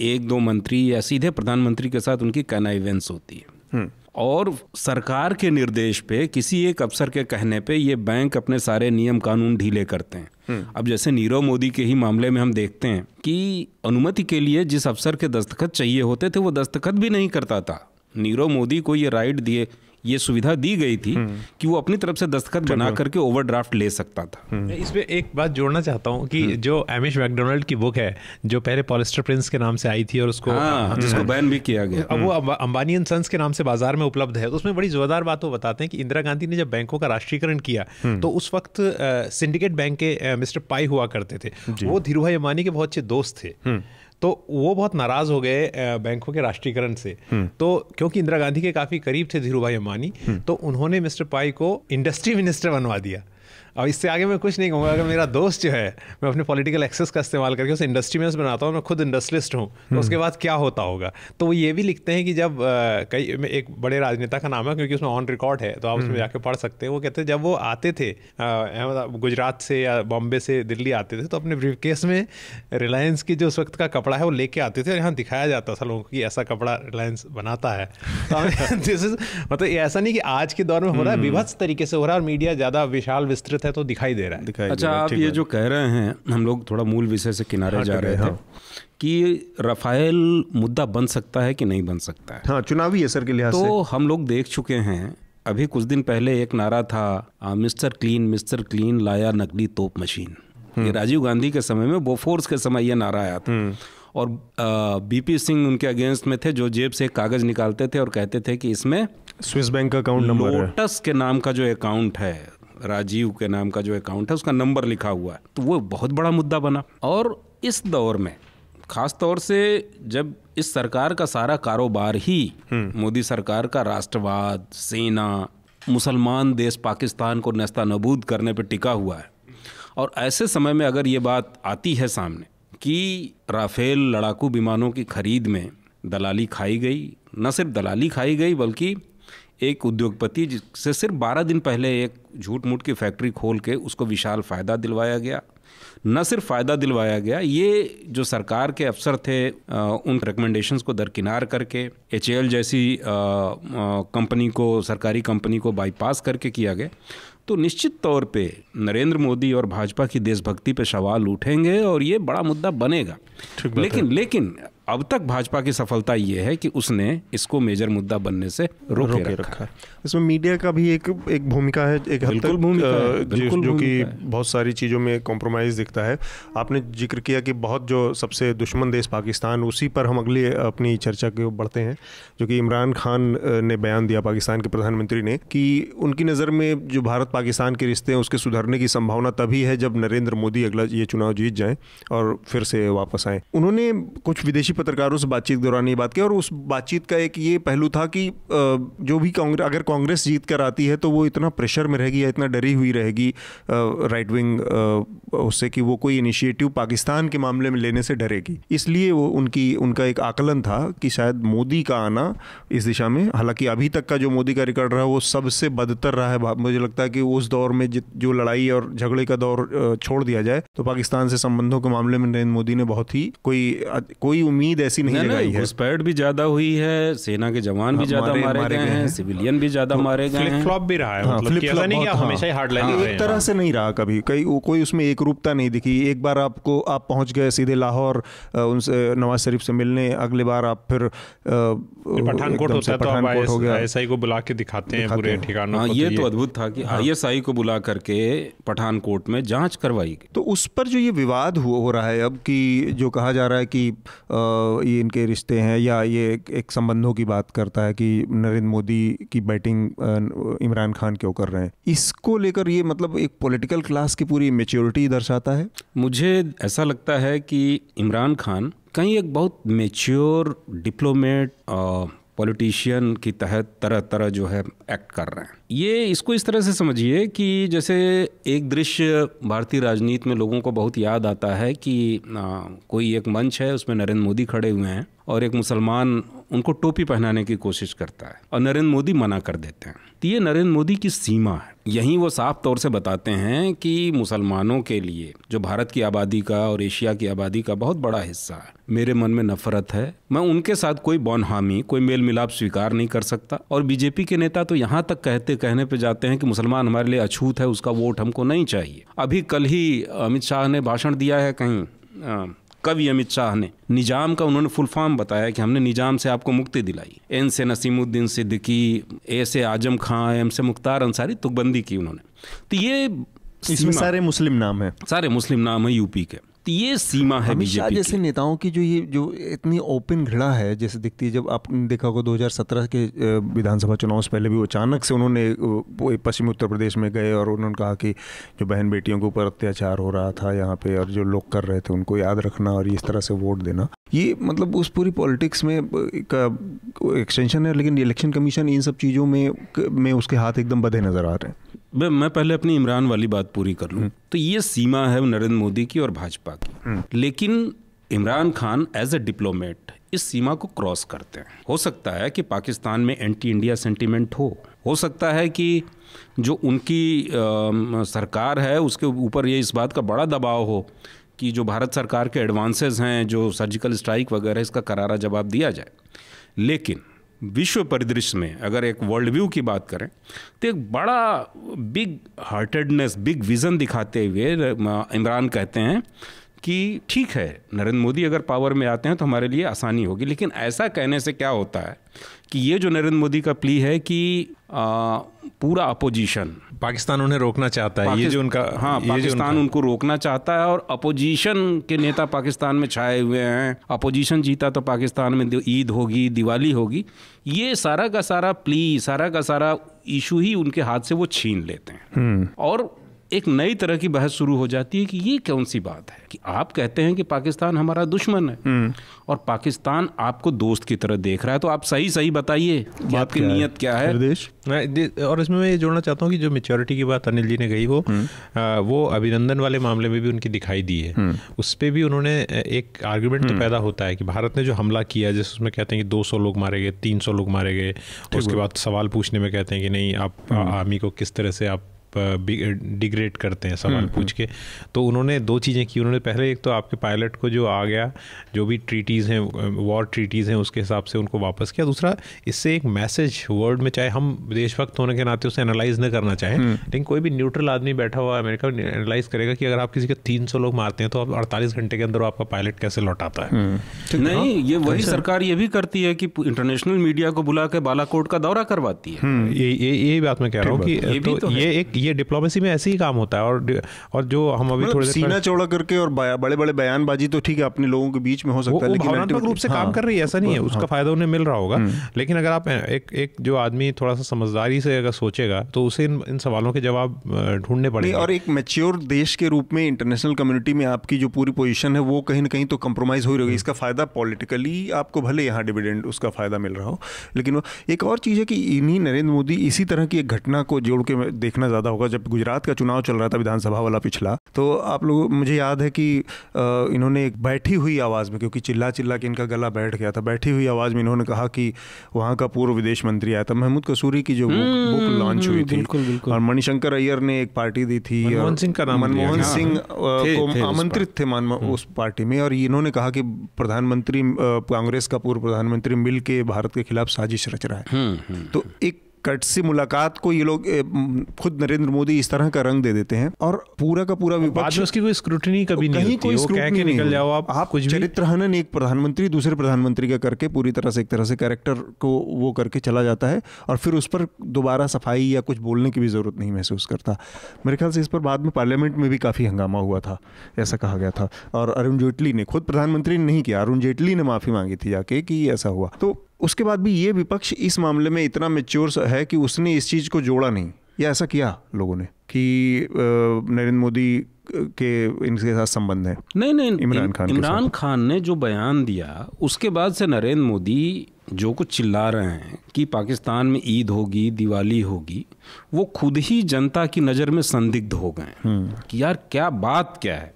एक दो मंत्री या सीधे प्रधानमंत्री के साथ उनकी कनाइवेंस होती है, और सरकार के निर्देश पे किसी एक अफसर के कहने पे ये बैंक अपने सारे नियम कानून ढीले करते हैं। अब जैसे नीरव मोदी के ही मामले में हम देखते हैं कि अनुमति के लिए जिस अफसर के दस्तखत चाहिए होते थे वो दस्तखत भी नहीं करता था। नीरव मोदी को ये राइट दिए, ये सुविधा दी गई थी कि वो अपनी तरफ से दस्तखत बना करके ओवरड्राफ्ट ले सकता था।
इसमें एक बात जोड़ना चाहता हूँ कि जो एमिश मैकडोनाल्ड की बुक है जो पहले पॉलिस्टर प्रिंस के नाम से आई थी और उसको
जिसको बैन भी किया गया,
अब वो अंबानी एंड सन्स के नाम से बाजार में उपलब्ध है। तो उसमें बड़ी जोरदार बात वो बताते हैं कि इंदिरा गांधी ने जब बैंकों का राष्ट्रीयकरण किया तो उस वक्त सिंडिकेट बैंक के मिस्टर पाई हुआ करते थे, वो धीरूभाई अंबानी के बहुत अच्छे दोस्त थे। तो वो बहुत नाराज हो गए बैंकों के राष्ट्रीयकरण से, तो क्योंकि इंदिरा गांधी के काफी करीब थे धीरूभाई अंबानी, तो उन्होंने मिस्टर पाई को इंडस्ट्री मिनिस्टर बनवा दिया। अब इससे आगे मैं कुछ नहीं कहूँगा। अगर मेरा दोस्त जो है, मैं अपने पॉलिटिकल एक्सेस का इस्तेमाल करके उसे इंडस्ट्री मिनिस्टर बनाता हूँ, मैं खुद इंडस्ट्रियलिस्ट हूँ, तो उसके बाद क्या होता होगा। तो वो ये भी लिखते हैं कि जब एक बड़े राजनेता का नाम है क्योंकि उसमें ऑन रिकॉर्ड है, तो आप उसमें जाके पढ़ सकते हैं। वो कहते हैं जब वो आते थे गुजरात से या बॉम्बे से दिल्ली आते थे, तो अपने ब्रीफकेस में रिलायंस की जो उस वक्त का कपड़ा है वो लेके आते थे और यहाँ दिखाया जाता था लोगों को कि ऐसा कपड़ा रिलायंस बनाता है। तो मतलब ऐसा नहीं कि आज के दौर में हो रहा है, विभत्स तरीके से हो रहा है, और मीडिया ज़्यादा विशाल विस्तृत है तो दिखाई दे रहा है।
अच्छा, आप ये जो कह रहे हैं, हम लोग थोड़ा मूल विषय से किनारे जा रहे थे कि राफेल मुद्दा बन सकता है कि नहीं बन सकता है।
हाँ, चुनावी असर के लिहाज से
तो हम लोग देख चुके हैं। अभी कुछ दिन पहले एक नारा था मिस्टर क्लीन लाया नकली तोप मशीन। ये राजीव गांधी के समय में, बोफोर्स के समय ये नारा आया था, और बीपी सिंह उनके अगेंस्ट में थे, जो जेब से एक कागज निकालते थे और कहते थे कि इसमें
स्विस बैंक का अकाउंट नंबर है,
लोटस के नाम का जो अकाउंट है, राजीव के नाम का जो अकाउंट है, उसका नंबर लिखा हुआ है। तो वो बहुत बड़ा मुद्दा बना। और इस दौर में खास तौर से जब इस सरकार का सारा कारोबार ही मोदी सरकार का राष्ट्रवाद, सेना, मुसलमान देश पाकिस्तान को नेस्तानाबूद करने पर टिका हुआ है, और ऐसे समय में अगर ये बात आती है सामने कि राफेल लड़ाकू विमानों की खरीद में दलाली खाई गई, न सिर्फ दलाली खाई गई बल्कि एक उद्योगपति जिससे सिर्फ 12 दिन पहले एक झूठ मूठ की फैक्ट्री खोल के उसको विशाल फ़ायदा दिलवाया गया। न सिर्फ फ़ायदा दिलवाया गया, ये जो सरकार के अफसर थे उन रिकमेंडेशंस को दरकिनार करके HAL जैसी कंपनी को, सरकारी कंपनी को बाईपास करके किया गया। तो निश्चित तौर पे नरेंद्र मोदी और भाजपा की देशभक्ति पे सवाल उठेंगे और ये बड़ा मुद्दा बनेगा। लेकिन अब तक भाजपा की सफलता ये है कि उसने इसको मेजर मुद्दा बनने से रोके रखा है।
इसमें मीडिया का भी एक भूमिका है, एक हद तक, जो कि बहुत सारी चीज़ों में कॉम्प्रोमाइज़ दिखता है। आपने जिक्र किया कि बहुत जो सबसे दुश्मन देश पाकिस्तान, उसी पर हम अगली अपनी चर्चा की ओर बढ़ते हैं, जो कि इमरान खान ने बयान दिया, पाकिस्तान के प्रधानमंत्री ने, कि उनकी नज़र में जो भारत पाकिस्तान के रिश्ते हैं उसके सुधरने की संभावना तभी है जब नरेंद्र मोदी अगला ये चुनाव जीत जाएं और फिर से वापस आएँ। उन्होंने कुछ विदेशी पत्रकारों से बातचीत के दौरान ये बात की, और उस बातचीत का एक ये पहलू था कि जो भी अगर कांग्रेस जीत कर आती है तो वो इतना प्रेशर में रहेगी या इतना डरी हुई रहेगी राइट विंग उससे कि वो कोई इनिशिएटिव पाकिस्तान के मामले में लेने से डरेगी। इसलिए वो उनका एक आकलन था कि शायद मोदी का आना इस दिशा में, हालांकि अभी तक का जो मोदी का रिकॉर्ड रहा वो सबसे बदतर रहा है। मुझे लगता है कि उस दौर में जो लड़ाई और झगड़े का दौर छोड़ दिया जाए तो पाकिस्तान से संबंधों के मामले में नरेंद्र मोदी ने बहुत ही कोई उम्मीद ऐसी नहीं लगाई है।
घुसपैठ भी ज्यादा हुई है, सेना के जवान भी ज्यादा मारे गए हैं, सिविलियन भी ज्यादा मारे गए हैं,
फ्लिप फ्लॉप भी रहा है, मतलब कि ऐसा नहीं कि हमेशा ही हार्ड लाइन
एक तरह से नहीं रहा कभी, कोई उसमें एक रूपता नहीं दिखी। एक बार आप पहुंच गए सीधे लाहौर उनसे नवाज शरीफ से मिलने, अगले बार आप फिर
पठानकोट होता है तो ISI को बुला के दिखाते हैं पूरे ठिकानों।
ये तो अद्भुत था कि ISI को बुला करके पठानकोट में जांच करवाई गई।
तो उस पर जो ये विवाद हो रहा है अब, कि जो कहा जा रहा है कि ये इनके रिश्ते हैं, या ये एक संबंधों की बात करता है कि नरेंद्र मोदी की बैटिंग इमरान खान क्यों कर रहे हैं, इसको लेकर ये मतलब एक पॉलिटिकल क्लास की पूरी मैच्योरिटी दर्शाता है?
मुझे ऐसा लगता है कि इमरान खान कहीं एक बहुत मैच्योर डिप्लोमेट पॉलिटिशियन की तरह तरह जो है एक्ट कर रहे हैं। ये इसको इस तरह से समझिए कि जैसे एक दृश्य भारतीय राजनीति में लोगों को बहुत याद आता है कि कोई एक मंच है, उसमें नरेंद्र मोदी खड़े हुए हैं और एक मुसलमान उनको टोपी पहनाने की कोशिश करता है और नरेंद्र मोदी मना कर देते हैं। तो ये नरेंद्र मोदी की सीमा है। यहीं वो साफ तौर से बताते हैं कि मुसलमानों के लिए, जो भारत की आबादी का और एशिया की आबादी का बहुत बड़ा हिस्सा है, मेरे मन में नफरत है। मैं उनके साथ कोई बौनहामी, कोई मेल मिलाप स्वीकार नहीं कर सकता। और बीजेपी के नेता तो यहाँ तक कहने पे जाते हैं कि मुसलमान हमारे लिए अछूत है, उसका वोट हमको नहीं चाहिए। अभी कल ही अमित शाह ने भाषण दिया है कहीं, कवि अमित शाह ने निजाम का उन्होंने फुल फॉर्म बताया कि हमने निजाम से आपको मुक्ति दिलाई। एन से नसीमुद्दीन सिद्दीकी, ए से आजम खां, एम से मुख्तार अंसारी, तुकबंदी की उन्होंने। तो ये
इसमें सारे मुस्लिम नाम है,
सारे मुस्लिम नाम है यूपी के। तो ये सीमा है बीजेपी
जैसे नेताओं की जो इतनी ओपन घृणा है जैसे दिखती है। जब आपने देखा होगा 2017 के विधानसभा चुनाव से पहले भी वो अचानक से उन्होंने पश्चिमी उत्तर प्रदेश में गए और उन्होंने कहा कि जो बहन बेटियों के ऊपर अत्याचार हो रहा था यहाँ पे और जो लोग कर रहे थे उनको याद रखना और इस तरह से वोट देना, ये मतलब उस पूरी पॉलिटिक्स में का एक्सटेंशन है। लेकिन इलेक्शन कमीशन इन सब चीज़ों में उसके हाथ एकदम बंधे नजर आ रहे हैं।
मैं पहले अपनी इमरान वाली बात पूरी कर लूँ। तो ये सीमा है नरेंद्र मोदी की और भाजपा की, लेकिन Imran Khan as a diplomat इस सीमा को क्रॉस करते हैं। हो सकता है कि पाकिस्तान में एंटी इंडिया सेंटीमेंट हो सकता है कि जो उनकी सरकार है उसके ऊपर ये इस बात का बड़ा दबाव हो कि जो भारत सरकार के एडवांसेस हैं, जो सर्जिकल स्ट्राइक वगैरह, इसका करारा जवाब दिया जाए। लेकिन विश्व परिदृश्य में अगर एक वर्ल्ड व्यू की बात करें तो एक बड़ा बिग हार्टेडनेस, बिग विज़न दिखाते हुए इमरान कहते हैं कि ठीक है, नरेंद्र मोदी अगर पावर में आते हैं तो हमारे लिए आसानी होगी। लेकिन ऐसा कहने से क्या होता है कि ये जो नरेंद्र मोदी का प्ली है कि पूरा अपोजिशन
पाकिस्तान उन्हें रोकना चाहता है, ये जो उनका,
हाँ, पाकिस्तान उनको रोकना चाहता है और अपोजिशन के नेता पाकिस्तान में छाए हुए हैं। अपोजिशन जीता तो पाकिस्तान में ईद होगी, दिवाली होगी। ये सारा का सारा प्ली, सारा का सारा इशू ही उनके हाथ से वो छीन लेते हैं। और एक नई तरह की बहस शुरू हो जाती है कि ये कौन सी बात है कि आप कहते हैं कि पाकिस्तान हमारा दुश्मन है और पाकिस्तान आपको दोस्त की तरह देख रहा है। तो आप सही बताइए कि आपकी नीयत क्या है।
और इसमें मैं ये जोड़ना चाहता हूँ कि जो मैच्योरिटी की बात अनिल जी ने कही वो अभिनंदन वाले मामले में भी उनकी दिखाई दी है। उस पर भी उन्होंने एक आर्गुमेंट तो पैदा होता है कि भारत ने जो हमला किया, जैसे उसमें कहते हैं कि 200 लोग मारे गए, 300 लोग मारे गए। उसके बाद सवाल पूछने में कहते हैं कि नहीं, आप आर्मी को किस तरह से आप डिग्रेड करते हैं सवाल पूछ के। तो उन्होंने दो चीज़ें की। उन्होंने पहले एक तो आपके पायलट को जो आ गया, जो भी ट्रीटीज़ हैं, वॉर ट्रीटीज़ हैं, उसके हिसाब से उनको वापस किया। दूसरा, इससे एक मैसेज वर्ल्ड में, चाहे हम देशभक्त होने के नाते उसे एनालाइज न करना चाहें, लेकिन कोई भी न्यूट्रल आदमी बैठा हुआ अमेरिका में एनालाइज करेगा कि अगर आप किसी के 300 लोग मारते हैं तो आप 48 घंटे के अंदर आपका पायलट कैसे लौटाता है।
नहीं, ये वही सरकार ये भी करती है कि इंटरनेशनल मीडिया को बुला के बालाकोट का दौरा करवाती है।
यही बात मैं कह रहा हूँ कि ये डिप्लोमेसी में ऐसे ही काम होता है। और जो हम अभी थोड़े
सीना चौड़ा करके और बड़े बड़े बयानबाजी तो ठीक है अपने लोगों के बीच में हो सकता है, लेकिन
भावनात्मक रूप से काम कर रही है, ऐसा नहीं है, उसका फायदा उन्हें मिल रहा होगा। लेकिन अगर आप एक जो आदमी थोड़ा सा समझदारी से अगर सोचेगा तो उसे इन सवालों के जवाब ढूंढने पड़ेंगे।
और एक मैच्योर देश के रूप में इंटरनेशनल कम्युनिटी में आपकी जो पूरी पोजीशन है वो कहीं ना कहीं तो कंप्रोमाइज हो रही है। इसका फायदा पॉलिटिकली आपको भले यहाँ डिविडेंड उसका फायदा मिल रहा हो, लेकिन वो एक और चीज़ है कि इन्हीं नरेंद्र मोदी इसी तरह की एक घटना को जोड़ के देखना ज़्यादा होगा। जब गुजरात का चुनाव चल रहा था विधानसभा वाला पिछला, तो आप लोग, मुझे याद है कि इन्होंने एक बैठी हुई आवाज़ में, क्योंकि चिल्ला के इनका गला बैठ गया था, बैठी हुई आवाज़ में इन्होंने कहा कि वहाँ का पूर्व विदेश मंत्री आया था, महमूद कसूरी की जो बुक लॉन्च हुई थी, और मणिशंकर अय्यर ने एक पार्टी दी थी, मनमोहन सिंह को आमंत्रित थे उस पार्टी में, और इन्होंने कहा कि प्रधानमंत्री, कांग्रेस का पूर्व प्रधानमंत्री मिल के भारत के खिलाफ साजिश रच रहा है। तो एक कर्टसी मुलाकात को ये लोग खुद नरेंद्र मोदी इस तरह का रंग दे देते हैं और पूरा का पूरा विपक्ष,
उसकी कोई स्क्रूटनी कभी नहीं होती, वो कह के निकल जाओ आप कुछ
चरित्र हनन एक प्रधानमंत्री दूसरे प्रधानमंत्री का करके पूरी तरह से एक तरह से कैरेक्टर को वो करके चला जाता है और फिर उस पर दोबारा सफाई या कुछ बोलने की भी जरूरत नहीं महसूस करता। मेरे ख्याल से इस पर बाद में पार्लियामेंट में भी काफ़ी हंगामा हुआ था, ऐसा कहा गया था। और अरुण जेटली ने, खुद प्रधानमंत्री ने नहीं किया, अरुण जेटली ने माफ़ी मांगी थी जाके कि ऐसा हुआ। तो उसके बाद भी ये विपक्ष इस मामले में इतना मैच्योर है कि उसने इस चीज़ को जोड़ा नहीं, या ऐसा किया लोगों ने कि नरेंद्र मोदी के इनके साथ संबंध है।
नहीं,
इमरान
खान ने जो बयान दिया उसके बाद से नरेंद्र मोदी जो कुछ चिल्ला रहे हैं कि पाकिस्तान में ईद होगी, दिवाली होगी, वो खुद ही जनता की नज़र में संदिग्ध हो गए कि यार क्या बात क्या है,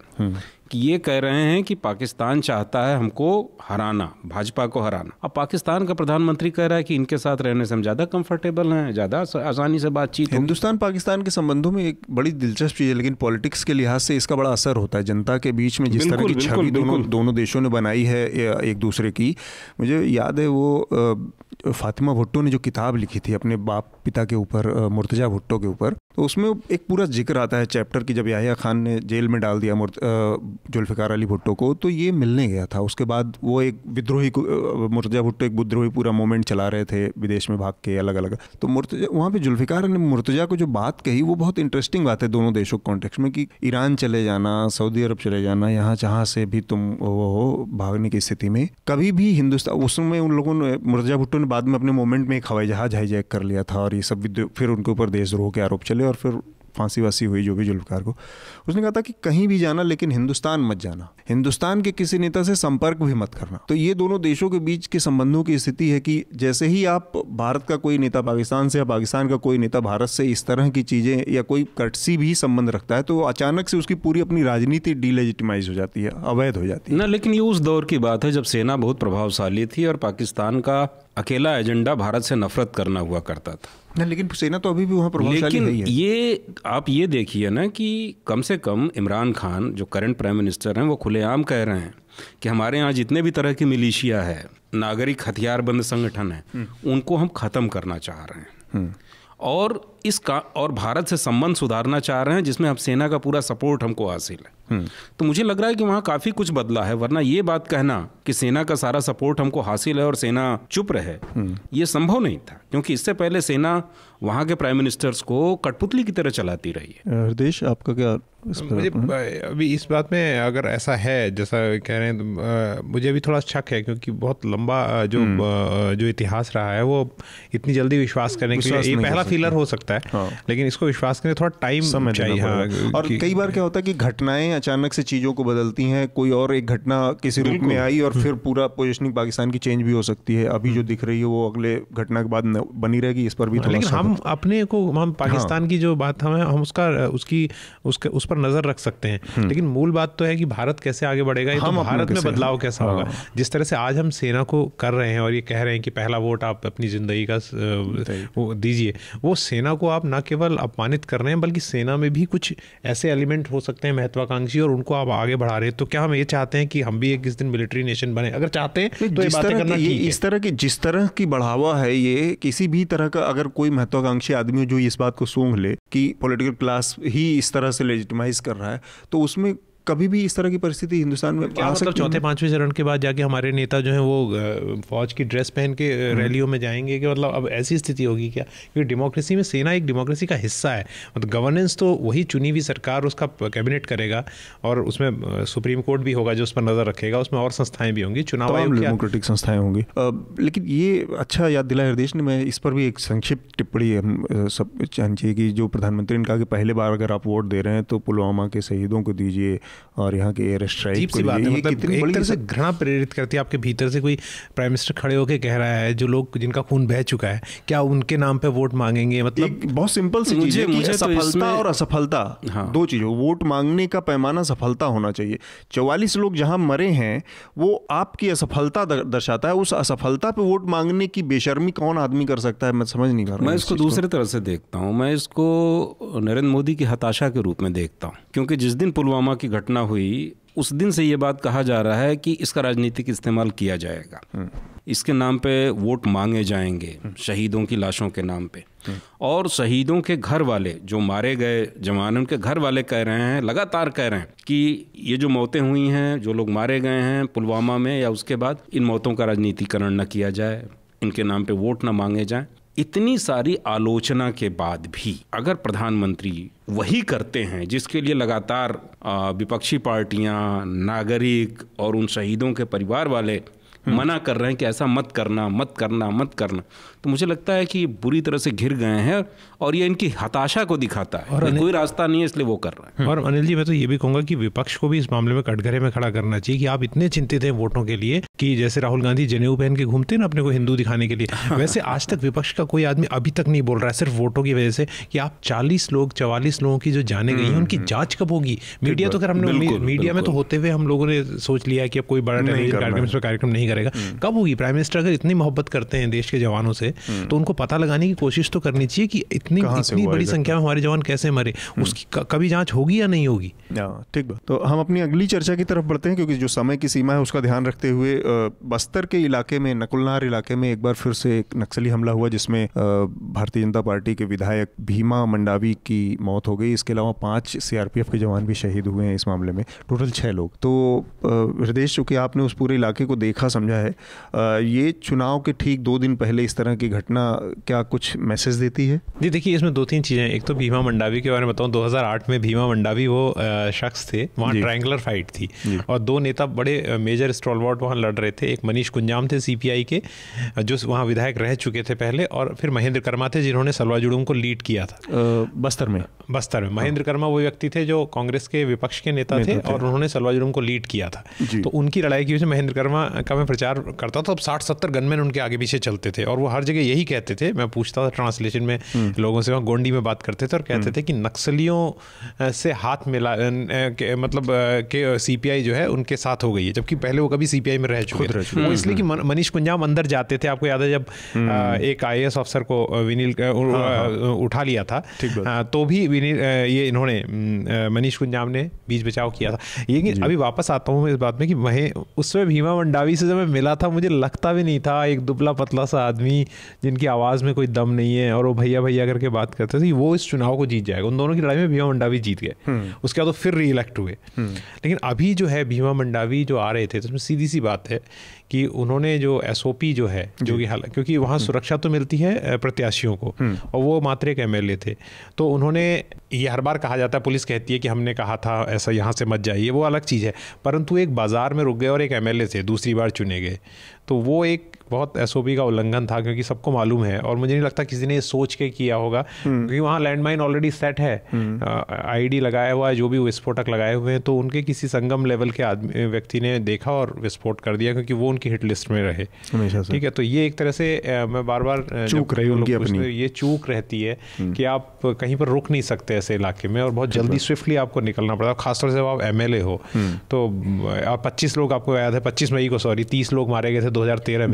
कि ये कह रहे हैं कि पाकिस्तान चाहता है हमको हराना, भाजपा को हराना। अब पाकिस्तान का प्रधानमंत्री कह रहा है कि इनके साथ रहने से हम ज़्यादा कंफर्टेबल हैं, ज़्यादा आसानी से बातचीत।
हिंदुस्तान पाकिस्तान के संबंधों में एक बड़ी दिलचस्प चीज़ है, लेकिन पॉलिटिक्स के लिहाज से इसका बड़ा असर होता है जनता के बीच में। जिस तरह की छवि दोनों देशों ने बनाई है एक दूसरे की, मुझे याद है वो फातिमा भुट्टो ने जो किताब लिखी थी अपने बाप पिता के ऊपर, मुर्तजा भुट्टो के ऊपर, तो उसमें एक पूरा जिक्र आता है चैप्टर की, जब याहिया खान ने जेल में डाल दिया जुल्फ़िकार अली भुट्टो को, तो ये मिलने गया था। उसके बाद वो एक विद्रोही, मुर्तजा भुट्टो एक विद्रोही पूरा मूवमेंट चला रहे थे विदेश में भाग के अलग अलग, तो मुर्तजा वहाँ पे जुल्फ़िकार ने मुर्तजा को जो बात कही वो बहुत इंटरेस्टिंग बात है दोनों देशों के कॉन्टेक्स्ट में, कि ईरान चले जाना, सऊदी अरब चले जाना, यहाँ जहाँ से भी तुम वो भागने की स्थिति में, कभी भी हिंदुस्तान, उसमें उन लोगों ने, मुर्तजा भुट्टो ने बाद में अपने मूवमेंट में एक हवाई जहाज हाईजैक कर लिया था और ये सब फिर उनके ऊपर देशद्रोह के आरोप चले और फिर फांसी वासी हुई जो भी जुल्फ़िकार को। उसने कहा था कि कहीं भी जाना लेकिन हिंदुस्तान मत जाना, हिंदुस्तान के किसी नेता से संपर्क भी मत करना। तो ये दोनों देशों के बीच के संबंधों की स्थिति है कि जैसे ही आप, भारत का कोई नेता पाकिस्तान से या पाकिस्तान का कोई नेता भारत से इस तरह की चीज़ें या कोई कर्टसी भी संबंध रखता है, तो अचानक से उसकी पूरी अपनी राजनीति डीलेजिटिमाइज हो जाती है, अवैध हो जाती है
ना। लेकिन ये उस दौर की बात है जब सेना बहुत प्रभावशाली थी और पाकिस्तान का अकेला एजेंडा भारत से नफरत करना हुआ करता था
ना। लेकिन सेना तो अभी भी वहाँ प्रभावशाली है।
लेकिन ये आप ये देखिए ना कि कम से कम इमरान खान जो करंट प्राइम मिनिस्टर हैं वो खुलेआम कह रहे हैं कि हमारे यहाँ जितने भी तरह की मिलिशिया है, नागरिक हथियारबंद संगठन है, उनको हम ख़त्म करना चाह रहे हैं और भारत से संबंध सुधारना चाह रहे हैं, जिसमें अब सेना का पूरा सपोर्ट हमको हासिल है। तो मुझे लग रहा है कि वहाँ काफ़ी कुछ बदला है, वरना ये बात कहना कि सेना का सारा सपोर्ट हमको हासिल है और सेना चुप रहे, ये संभव नहीं था, क्योंकि इससे पहले सेना वहाँ के प्राइम मिनिस्टर्स को कठपुतली की तरह चलाती रही है।
हृदेश, आपका क्या
मुझे अभी इस बात में अगर ऐसा है जैसा कह रहे हैं, तो मुझे अभी थोड़ा शक है, क्योंकि बहुत लंबा जो इतिहास रहा है वो इतनी जल्दी विश्वास करने के लिए, ये पहला फीलर हो सकता है। हाँ। लेकिन इसको विश्वास करने थोड़ा टाइम चाहिए। हाँ।
और कई बार क्या होता है कि घटनाएं अचानक से चीज़ों को बदलती हैं, कोई और एक घटना किसी रूप में आई और फिर पूरा पोजीशनिंग पाकिस्तान की चेंज भी हो सकती है। अभी जो दिख रही है वो अगले घटना के बाद बनी रहेगी, इस पर भी थोड़ा।
लेकिन हम अपने को, हम पाकिस्तान की जो बात हम उस पर नजर रख सकते हैं, लेकिन मूल बात तो है कि भारत कैसे आगे बढ़ेगा, तो भारत में बदलाव कैसा होगा। जिस तरह से आज हम सेना को कर रहे हैं और ये कह रहे हैं कि पहला वोट आप अपनी जिंदगी का दीजिए, वो सेना को आप ना केवल अपमानित कर रहे हैं, बल्कि सेना में भी कुछ ऐसे एलिमेंट हो सकते हैं महत्वाकांक्षी और उनको आप आगे बढ़ा रहे हैं। तो क्या हम ये चाहते हैं कि हम भी एक किस दिन मिलिट्री नेशन बने? अगर चाहते हैं तो ये बातें करना ठीक है।
इस तरह की जिस तरह की बढ़ावा है, ये किसी भी तरह का अगर कोई महत्वाकांक्षी आदमी जो इस बात को सूंघ ले कि पॉलिटिकल क्लास ही इस तरह से लेजिटिमाइज कर रहा है, तो उसमें कभी भी इस तरह की परिस्थिति हिंदुस्तान में
क्या मतलब चौथे पांचवें चरण के बाद जाके हमारे नेता जो हैं वो फौज की ड्रेस पहन के रैलियों में जाएंगे कि मतलब अब ऐसी स्थिति होगी क्या? क्योंकि डेमोक्रेसी में सेना एक डेमोक्रेसी का हिस्सा है, मतलब गवर्नेंस तो वही चुनी हुई सरकार, उसका कैबिनेट करेगा और उसमें सुप्रीम कोर्ट भी होगा जो उस पर नजर रखेगा, उसमें और संस्थाएं भी होंगी, चुनाव आयोग,
डेमोक्रेटिक संस्थाएं होंगी। लेकिन ये अच्छा याद दिलाया हृदेश ने, मैं इस पर भी एक संक्षिप्त टिप्पणी हम सब चाहनी चाहिए कि जो प्रधानमंत्री ने कहा कि पहले बार अगर आप वोट दे रहे हैं तो पुलवामा के शहीदों को दीजिए और यहाँ के एयर स्ट्राइक को
बात है, मतलब एक तरह से घृणा प्रेरित करती है आपके भीतर से। कोई प्राइम मिनिस्टर खड़े होकर कह रहा है जो लोग जिनका खून बह चुका है, क्या उनके नाम पे वोट मांगेंगे? मतलब
बहुत सिंपल सी चीज है कि सफलता और असफलता, दो चीजों, वोट मांगने का पैमाना सफलता होना चाहिए। 44 लोग जहां मरे हैं वो आपकी असफलता दर्शाता है, उस असफलता पे वोट मांगने की बेशर्मी कौन आदमी कर सकता है? मैं समझ नहीं पा रहा।
मैं इसको दूसरे तरह से देखता हूँ, मैं इसको नरेंद्र मोदी की हताशा के रूप में देखता हूँ, क्योंकि जिस दिन पुलवामा की घटना हुई उस दिन से ये बात कहा जा रहा है कि इसका राजनीतिक इस्तेमाल किया जाएगा। इसके नाम पे वोट मांगे जाएंगे, शहीदों की लाशों के नाम पे। और शहीदों के घर वाले, जो मारे गए जवान, उनके घर वाले कह रहे हैं, लगातार कह रहे हैं कि ये जो मौतें हुई हैं, जो लोग मारे गए हैं पुलवामा में या उसके बाद, इन मौतों का राजनीतिकरण न किया जाए, इनके नाम पे वोट न मांगे जाएं। इतनी सारी आलोचना के बाद भी अगर प्रधानमंत्री वही करते हैं जिसके लिए लगातार विपक्षी पार्टियां, नागरिक और उन शहीदों के परिवार वाले मना कर रहे हैं कि ऐसा मत करना, मत करना, मत करना, तो मुझे लगता है कि ये बुरी तरह से घिर गए हैं और ये इनकी हताशा को दिखाता है। और कोई रास्ता नहीं है, इसलिए वो कर रहे हैं।
और अनिल जी, मैं तो ये भी कहूँगा कि विपक्ष को भी इस मामले में कटघरे में खड़ा करना चाहिए कि आप इतने चिंतित हैं वोटों के लिए कि जैसे राहुल गांधी जनेऊ पहन के घूमते हैं ना अपने को हिंदू दिखाने के लिए, वैसे आज तक विपक्ष का कोई आदमी अभी तक नहीं बोल रहा है सिर्फ वोटों की वजह से कि आप 44 लोगों की जो जाने गई हैं उनकी जांच कब होगी। मीडिया तो खैर हमने मीडिया में तो होते हुए हम लोगों ने सोच लिया कि अब कोई बड़ा कार्यक्रम नहीं करेगा। कब होगी? प्राइम मिनिस्टर अगर इतनी मोहब्बत करते हैं देश के जवानों से तो उनको पता लगाने की कोशिश तो करनी चाहिए कि इतनी बड़ी संख्या में हमारे जवान कैसे मरे, उसकी कभी जांच होगी या नहीं होगी।
ठीक बात। तो हम अपनी अगली चर्चा की तरफ बढ़ते हैं, क्योंकि जो समय की सीमा है उसका ध्यान रखते हुए बस्तर के इलाके में, नकुलनार इलाके में एक बार फिर से एक नक्सली हमला हुआ जिसमें भारतीय जनता पार्टी के विधायक भीमा मंडावी की मौत हो गई। इसके अलावा 5 CRPF के जवान भी शहीद हुए हैं इस मामले में, टोटल 6 लोग। तो हृदय, चूंकि आपने उस पूरे इलाके को देखा समझा है, ये चुनाव के ठीक 2 दिन पहले इस तरह की घटना क्या कुछ मैसेज देती है?
जी देखिए, इसमें 2-3 चीज़ें। एक तो भीमा मंडावी के बारे में बताऊं, 2008 में भीमा मंडावी वो शख्स थे, वहाँ ट्रायंगुलर फाइट थी और 2 नेता बड़े मेजर स्टॉलवर्ट वहाँ लड़ रहे थे। एक मनीष कुंजाम थे CPI के, जो वहाँ विधायक रह चुके थे पहले, और फिर महेंद्र कर्मा थे जिन्होंने सलवा जुड़ूम को लीड किया था
बस्तर में।
महेंद्र कर्मा वो व्यक्ति थे जो कांग्रेस के विपक्ष के नेता थे और उन्होंने सलवा जुड़ूम को लीड किया था। तो उनकी लड़ाई की वजह से महेंद्र कर्मा का मैं प्रचार करता था, 60-70 गनमैन उनके आगे पीछे चलते थे और वो हर जगह यही कहते थे, मैं पूछता था ट्रांसलेशन में लोगों से, वहाँ गोंडी में बात करते थे और कहते थे कि नक्सलियों से हाथ मिला मतलब कि CPI जो है उनके साथ हो गई है, जबकि पहले वो कभी CPI में रह चुके थे। वो इसलिए कि मनीष कुंजाम अंदर जाते थे, आपको याद है जब एक IAS ऑफिसर को विनील उठा लिया था, तो भी ये इन्होंने मनीष कुंजाम ने बीच बचाव किया था। लेकिन अभी वापस आता हूँ मैं इस बात में कि उसमें भीमा मंडावी से जब मैं मिला था, मुझे लगता भी नहीं था, एक दुबला पतला सा आदमी जिनकी आवाज़ में कोई दम नहीं है और वो भैया भैया करके बात करते थे, वो इस चुनाव को जीत जाएगा। उन दोनों की लड़ाई में भीमा मंडावी जीत गए, उसके बाद तो फिर री-इलेक्ट हुए। लेकिन अभी जो है भीमा मंडावी जो आ रहे थे, तो उसमें सीधी सी बात है कि उन्होंने जो SOP जो है, जो कि क्योंकि वहाँ सुरक्षा तो मिलती है प्रत्याशियों को और वो मात्र एक MLA थे, तो उन्होंने, ये हर बार कहा जाता है, पुलिस कहती है कि हमने कहा था ऐसा यहाँ से मत जाइए, वो अलग चीज़ है, परंतु एक बाजार में रुक गए और एक MLA थे, दूसरी बार चुने गए, तो वो एक बहुत SOP का उल्लंघन था, क्योंकि सबको मालूम है और मुझे नहीं लगता किसी ने सोच के किया होगा, क्योंकि वहाँ लैंडमाइन ऑलरेडी सेट है, ID लगाया हुआ है, जो भी विस्फोटक लगाए हुए हैं, तो उनके किसी संगम लेवल के आदमी व्यक्ति ने देखा और विस्फोट कर दिया, क्योंकि वो उनकी हिट लिस्ट में रहे। ठीक है, तो ये एक तरह से मैं बार बार
चूक रही उनकी अपनी,
ये चूक रहती है कि आप कहीं पर रुक नहीं सकते ऐसे इलाके में और बहुत जल्दी स्विफ्टली आपको निकलना पड़ता है, खासतौर से जब आप MLA हो। तो 25 लोग, आपको याद है 25 मई को 30 लोग मारे गए थे 2013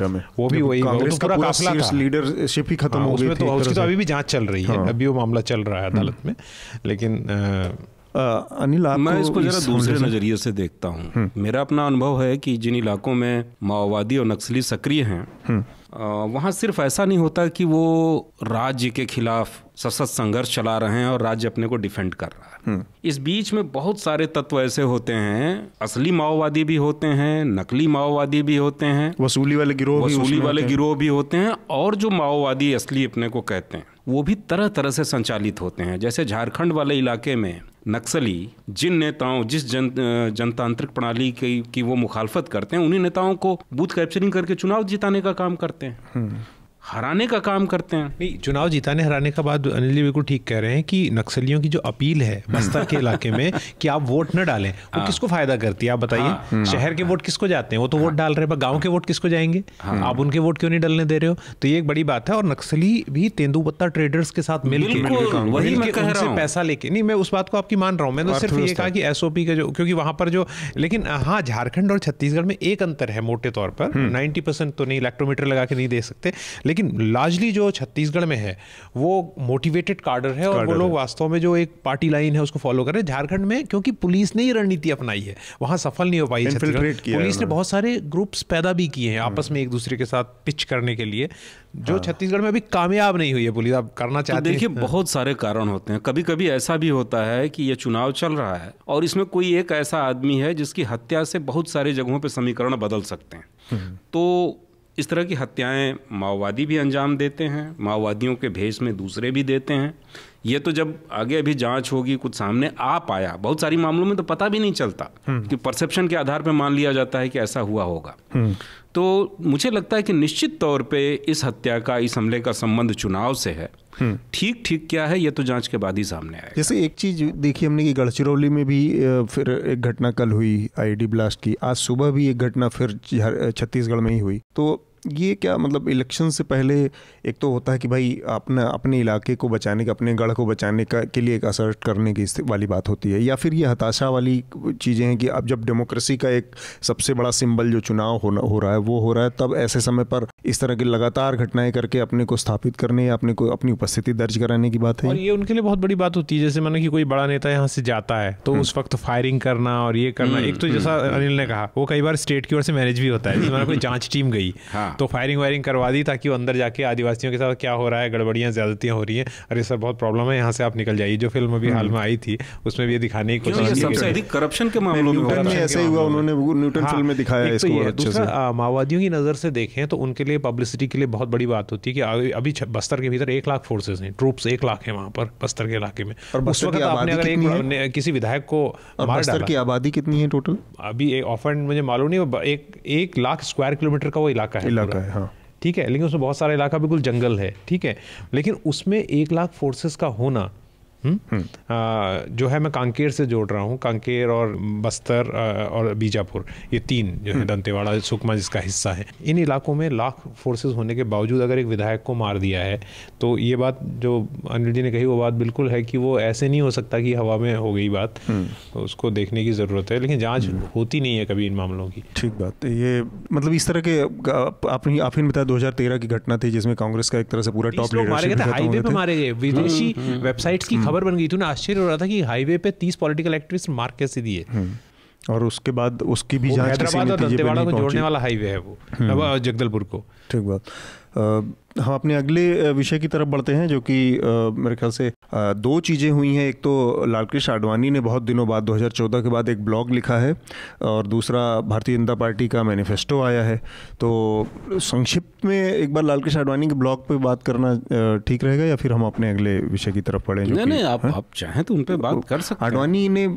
में, वो भी वही
कांग्रेस
पूरा काफिला था,
लीडरशिप ही खत्म हो गई थी।
तो उसकी तो अभी भी जांच चल रही है, अभी वो मामला चल रहा है अदालत में। लेकिन
अनिल,
मैं इसको जरा दूसरे नज़रिए से देखता हूँ। मेरा अपना अनुभव है कि जिन इलाकों में माओवादी और नक्सली सक्रिय हैं, वहाँ सिर्फ ऐसा नहीं होता कि वो राज्य के खिलाफ सशक्त संघर्ष चला रहे हैं और राज्य अपने को डिफेंड कर रहा है। इस बीच में बहुत सारे तत्व ऐसे होते हैं, असली माओवादी भी होते हैं, नकली माओवादी भी होते हैं,
वसूली वाले गिरोह भी
होते हैं, और जो माओवादी असली अपने को कहते हैं वो भी तरह तरह से संचालित होते हैं। जैसे झारखंड वाले इलाके में नक्सली जिन नेताओं, जिस जनतांत्रिक प्रणाली की वो मुखालफत करते हैं, उन्हीं नेताओं को बूथ कैप्चरिंग करके चुनाव जिताने का काम करते हैं, हराने का काम करते हैं।
नहीं, चुनाव जिताने हराने का बात अनिल जी बिल्कुल ठीक कह रहे हैं कि नक्सलियों की जो अपील है बस्तर के इलाके में कि आप वोट न डालें, वो किसको फायदा करती है आप बताइए? शहर के वोट किसको जाते हैं? वो तो वोट डाल रहे हैं, गांव के वोट किसको जाएंगे? आप उनके वोट क्यों नहीं डालने दे रहे हो? तो ये एक बड़ी बात है। और नक्सली भी तेंदुपत्ता ट्रेडर्स के साथ मिलकर उनसे पैसा लेके, नहीं मैं उस बात को आपकी मान रहा हूँ, मैं तो सिर्फ ये कहा कि SOP का जो, क्योंकि वहां पर जो, लेकिन हाँ झारखंड और छत्तीसगढ़ में एक अंतर है मोटे तौर पर, 90% तो नहीं, इलेक्ट्रोमीटर लगा के नहीं दे सकते, लेकिन लार्जली जो छत्तीसगढ़ में है वो मोटिवेटेड कार्डर है और वो लोग वास्तव में जो एक पार्टी लाइन है उसको फॉलो कर रहे हैं। झारखंड में क्योंकि पुलिस ने ये रणनीति अपनाई है, वहाँ सफल नहीं हो पाई छत्तीसगढ़। पुलिस ने बहुत सारे ग्रुप्स पैदा भी किए हैं आपस में एक दूसरे के साथ पिच करने के लिए, जो छत्तीसगढ़ में अभी कामयाब नहीं हुई है पुलिस। अब करना चाहती है।
देखिए बहुत सारे कारण होते हैं। कभी कभी ऐसा भी होता है कि ये चुनाव चल रहा है और इसमें कोई एक ऐसा आदमी है जिसकी हत्या से बहुत सारी जगहों पे समीकरण बदल सकते हैं। तो इस तरह की हत्याएं माओवादी भी अंजाम देते हैं, माओवादियों के भेष में दूसरे भी देते हैं। ये तो जब आगे अभी जांच होगी कुछ सामने आ पाया, बहुत सारी मामलों में तो पता भी नहीं चलता कि परसेप्शन के आधार पर मान लिया जाता है कि ऐसा हुआ होगा। तो मुझे लगता है कि निश्चित तौर पे इस हत्या का, इस हमले का संबंध चुनाव से है। ठीक क्या है ये तो जांच के बाद ही सामने आएगा।
जैसे एक चीज देखी हमने कि गढ़चिरौली में भी फिर एक घटना कल हुई आईडी ब्लास्ट की, आज सुबह भी एक घटना फिर छत्तीसगढ़ में ही हुई। तो ये क्या मतलब इलेक्शन से पहले एक तो होता है कि भाई अपने इलाके को बचाने का, अपने गढ़ को बचाने का के लिए एक असर्ट करने की वाली बात होती है, या फिर ये हताशा वाली चीज़ें हैं कि अब जब डेमोक्रेसी का एक सबसे बड़ा सिंबल जो चुनाव हो रहा है वो हो रहा है, तब ऐसे समय पर इस तरह की लगातार घटनाएं करके अपने को स्थापित करने या अपनी उपस्थिति दर्ज कराने की बात है।
और ये उनके लिए बहुत बड़ी बात होती है। जैसे मानो कि कोई बड़ा नेता यहाँ से जाता है तो उस वक्त फायरिंग करना और ये करना, एक तो जैसा अनिल ने कहा वो कई बार स्टेट की ओर से मैनेज भी होता है। जैसे मानो कोई जांच टीम गई तो फायरिंग वायरिंग करवा दी ताकि वो अंदर जाके आदिवासियों के साथ क्या हो रहा है, गड़बड़ियां ज्यादतियां हो रही हैं, अरे सर बहुत प्रॉब्लम है, यहाँ से आप निकल जाइए। जो फिल्म अभी हाल में आई थी उसमें भी ये दिखाने की कोशिश की।
सबसे अधिक करप्शन के मामलों में
ऐसे ही हुआ, उन्होंने न्यूटन फिल्म में दिखाया है इसको।
दूसरा माओवादियों की नजर से देखें तो उनके लिए पब्लिसिटी के लिए बहुत बड़ी बात होती है कि अभी बस्तर के भीतर 1 लाख फोर्सेस हैं, ट्रूप्स 1 लाख हैं वहां पर बस्तर के इलाके में। उस वक्त आपने अगर एक किसी विधायक को मार डाला,
की आबादी कितनी है टोटल
अभी ऑफ एंड मुझे मालूम नहीं, 1 लाख स्क्वायर किलोमीटर का वो इलाका है,
हाँ
ठीक है, लेकिन उसमें बहुत सारा इलाका बिल्कुल जंगल है, ठीक है, लेकिन उसमें 1 लाख फोर्सेस का होना जो है, मैं कांकेर से जोड़ रहा हूँ, कांकेर और बस्तर और बीजापुर, ये 3 जो है, दंतेवाड़ा सुकमा जिसका हिस्सा है, इन इलाकों में लाख फोर्सेस होने के बावजूद अगर एक विधायक को मार दिया है तो ये बात जो अनिल जी ने कही वो बात बिल्कुल है कि वो ऐसे नहीं हो सकता कि हवा में हो गई बात, तो उसको देखने की ज़रूरत है, लेकिन जाँच होती नहीं है कभी इन मामलों की।
ठीक बात है। ये मतलब इस तरह के आपने बताया 2013 की घटना थी जिसमें कांग्रेस का एक तरह से पूरा टॉप लीडरशिप
मारे गए थे, हाईवे पे मारे गए, विदेशी वेबसाइट्स की खबर बन गई थी ना, आश्चर्य हो रहा था कि हाईवे पे 30 पॉलिटिकल एक्टिविस्ट मार कैसे दिए।
और उसके बाद उसकी भी जांच
हैदराबाद और दंतेवाड़ा को जोड़ने वाला हाईवे है वो, जगदलपुर को।
ठीक बात। हम अपने अगले विषय की तरफ बढ़ते हैं जो कि मेरे ख्याल से 2 चीज़ें हुई हैं। एक तो लालकृष्ण आडवाणी ने बहुत दिनों बाद 2014 के बाद एक ब्लॉग लिखा है और दूसरा भारतीय जनता पार्टी का मैनिफेस्टो आया है। तो संक्षिप्त में एक बार लालकृष्ण आडवाणी के ब्लॉग पे बात करना ठीक रहेगा या फिर हम अपने अगले विषय की तरफ बढ़ें?
नहीं, आप चाहें तो उन पर बात कर सकते हैं।
आडवाणी ने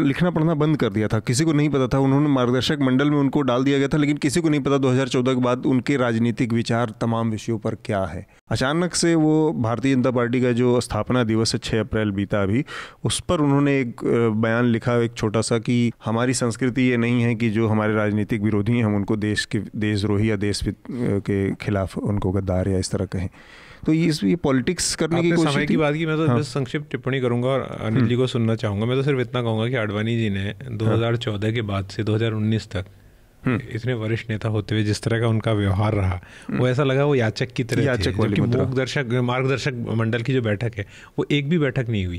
लिखना पढ़ना बंद कर दिया था, किसी को नहीं पता था, उन्होंने मार्गदर्शक मंडल में उनको डाल दिया गया था, लेकिन किसी को नहीं पता 2014 के बाद उनके राजनीतिक विचार तमाम विषयों पर क्या है। अचानक से वो भारतीय जनता पार्टी का जो स्थापना दिवस है 6 अप्रैल बीता अभी, उस पर उन्होंने एक बयान लिखा, एक छोटा सा, कि हमारी संस्कृति ये नहीं है कि जो हमारे राजनीतिक विरोधी हैं हम उनको देशद्रोही या देश के खिलाफ उनको गद्दार या इस तरह कहें। तो ये पॉलिटिक्स करने की कोशिश
समय की बात की। मैं तो संक्षिप्त टिप्पणी करूंगा और अनिल जी को सुनना चाहूंगा। मैं तो सिर्फ इतना कहूंगा कि आडवाणी जी ने 2014 के बाद से 2019 तक इतने वरिष्ठ नेता होते हुए जिस तरह का उनका व्यवहार रहा, वो ऐसा लगा वो याचक की तरह थे। जबकि मार्गदर्शक मंडल की जो बैठक है वो एक भी बैठक नहीं हुई,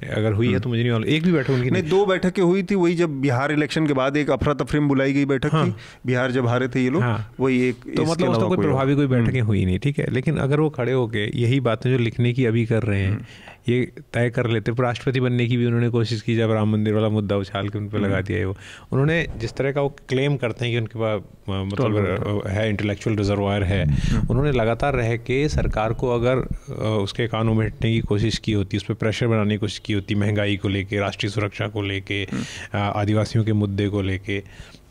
अगर हुई है तो मुझे नहीं मालूम, एक भी बैठक उनकी नहीं।
2 बैठकें हुई थी, वही जब बिहार इलेक्शन के बाद एक अफरा तफरी में बुलाई गई बैठक थी, बिहार जब हारे थे ये लोग, वही एक।
तो मतलब उसका कोई प्रभावी कोई बैठकें हुई नहीं, ठीक है। लेकिन अगर वो खड़े होके यही बातें जो लिखने की अभी कर रहे हैं ये तय कर लेते, राष्ट्रपति बनने की भी उन्होंने कोशिश की जब राम मंदिर वाला मुद्दा उछाल के उन पर लगा दिया है। वो उन्होंने जिस तरह का वो क्लेम करते हैं कि उनके पास मतलब है इंटेलेक्चुअल रिजर्वायर है, उन्होंने लगातार रह के सरकार को अगर उसके कानून में हटने की कोशिश की होती, उस पर प्रेशर बनाने की कोशिश की होती, महंगाई को लेके, राष्ट्रीय सुरक्षा को लेके, आदिवासियों के मुद्दे को लेके,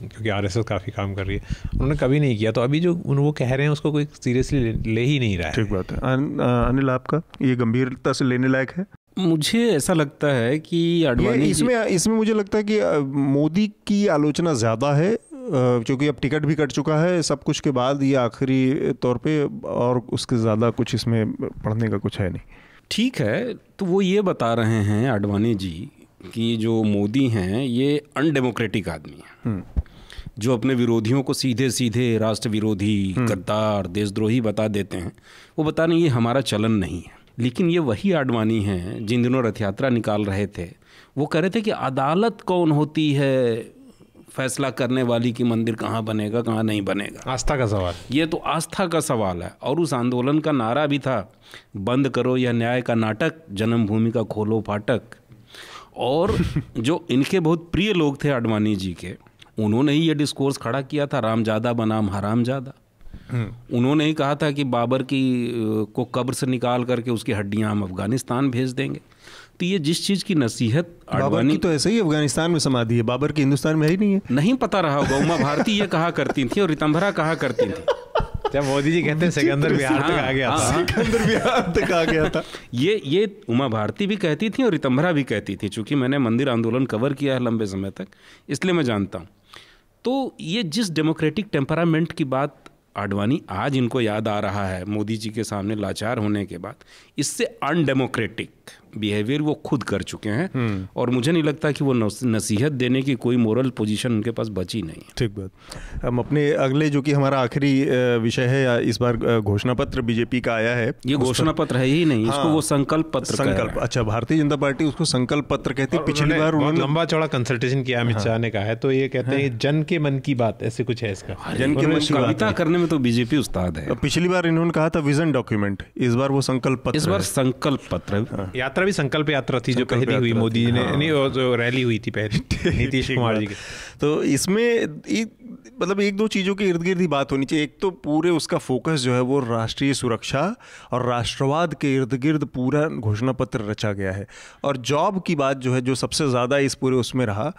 क्योंकि आरएसएस काफ़ी काम कर रही है, उन्होंने कभी नहीं किया। तो अभी जो वो कह रहे हैं उसको कोई सीरियसली ले ही नहीं रहा है।
ठीक बात है। अनिल, आपका ये गंभीरता से लेने लायक है?
मुझे ऐसा लगता है कि आडवाणी
इसमें मुझे लगता है कि मोदी की आलोचना ज़्यादा है, क्योंकि अब टिकट भी कट चुका है सब कुछ के बाद, ये आखिरी तौर पे, और उसके ज़्यादा कुछ इसमें पढ़ने का कुछ है नहीं।
ठीक है, तो वो ये बता रहे हैं आडवाणी जी कि जो मोदी हैं ये अनडेमोक्रेटिक आदमी हैं। जो अपने विरोधियों को सीधे सीधे राष्ट्र विरोधी, गद्दार, देशद्रोही बता देते हैं, वो बता रहे हैं ये हमारा चलन नहीं है। लेकिन ये वही आडवाणी हैं जिन दिनों रथ यात्रा निकाल रहे थे, वो कह रहे थे कि अदालत कौन होती है फैसला करने वाली कि मंदिर कहाँ बनेगा कहाँ नहीं बनेगा।
आस्था का सवाल, ये
तो आस्था का सवाल है। और उस आंदोलन का नारा भी था, बंद करो यह न्याय का नाटक, जन्मभूमि का खोलो फाटक। और जो इनके बहुत प्रिय लोग थे आडवाणी जी के, उन्होंने ही ये डिस्कोर्स खड़ा किया था, रामजादा बनाम हरामजादा। उन्होंने ही कहा था कि बाबर की को कब्र से निकाल करके उसकी हड्डियां हम अफगानिस्तान भेज देंगे। तो ये जिस चीज़ की नसीहत
बाबर की तो ऐसे ही अफगानिस्तान में समाधि है, बाबर की हिंदुस्तान में ही नहीं है।
नहीं पता रहा होगा। उमा भारती ये कहा करती थी और रितंभरा कहा करती थी।
जब मोदी जी कहते हैं सिकंदर बिहार तक आ गया था,
सिकंदर बिहार तक आ गया था।
ये उमा भारती भी कहती थी और रितंभरा भी कहती थी। चूंकि मैंने मंदिर आंदोलन कवर किया है लंबे समय तक, इसलिए मैं जानता हूँ। तो ये जिस डेमोक्रेटिक टेम्परामेंट की बात आडवाणी आज इनको याद आ रहा है मोदी जी के सामने लाचार होने के बाद, इससे अनडेमोक्रेटिक बिहेवियर वो खुद कर चुके हैं। और मुझे नहीं लगता कि वो नसीहत देने की कोई मोरल पोजीशन उनके पास बची नहीं है।
ठीक बात। हम अपने अगले, जो कि हमारा आखिरी विषय है, इस बार घोषणा पत्र बीजेपी का आया है।
ये घोषणा पत्र है ही नहीं, इसको वो संकल्प पत्र
संकल्प, अच्छा, भारतीय जनता पार्टी उसको संकल्प पत्र कहती है। पिछली बार उन्होंने
लंबा चौड़ा कंसल्टेशन किया अमित शाह ने कहा है, तो ये कहते हैं जन के मन की बात, ऐसे कुछ है इसका।
जन के मन की बात
कविता करने में तो बीजेपी उस्ताद है।
पिछली बार इन्होंने कहा था विजन डॉक्यूमेंट, इस बार वो संकल्प पत्र,
इस बार संकल्प पत्र।
यात्रा भी संकल्प यात्रा थी जो पहली हुई मोदी जी ने, नहीं जो रैली हुई थी पहले नीतीश कुमार जी की।
तो इसमें मतलब एक दो चीज़ों के इर्द गिर्द ही बात होनी चाहिए। एक तो पूरे उसका फोकस जो है वो राष्ट्रीय सुरक्षा और राष्ट्रवाद के इर्द गिर्द पूरा घोषणा पत्र रचा गया है। और जॉब की बात जो है, जो सबसे ज़्यादा इस पूरे उसमें रहा,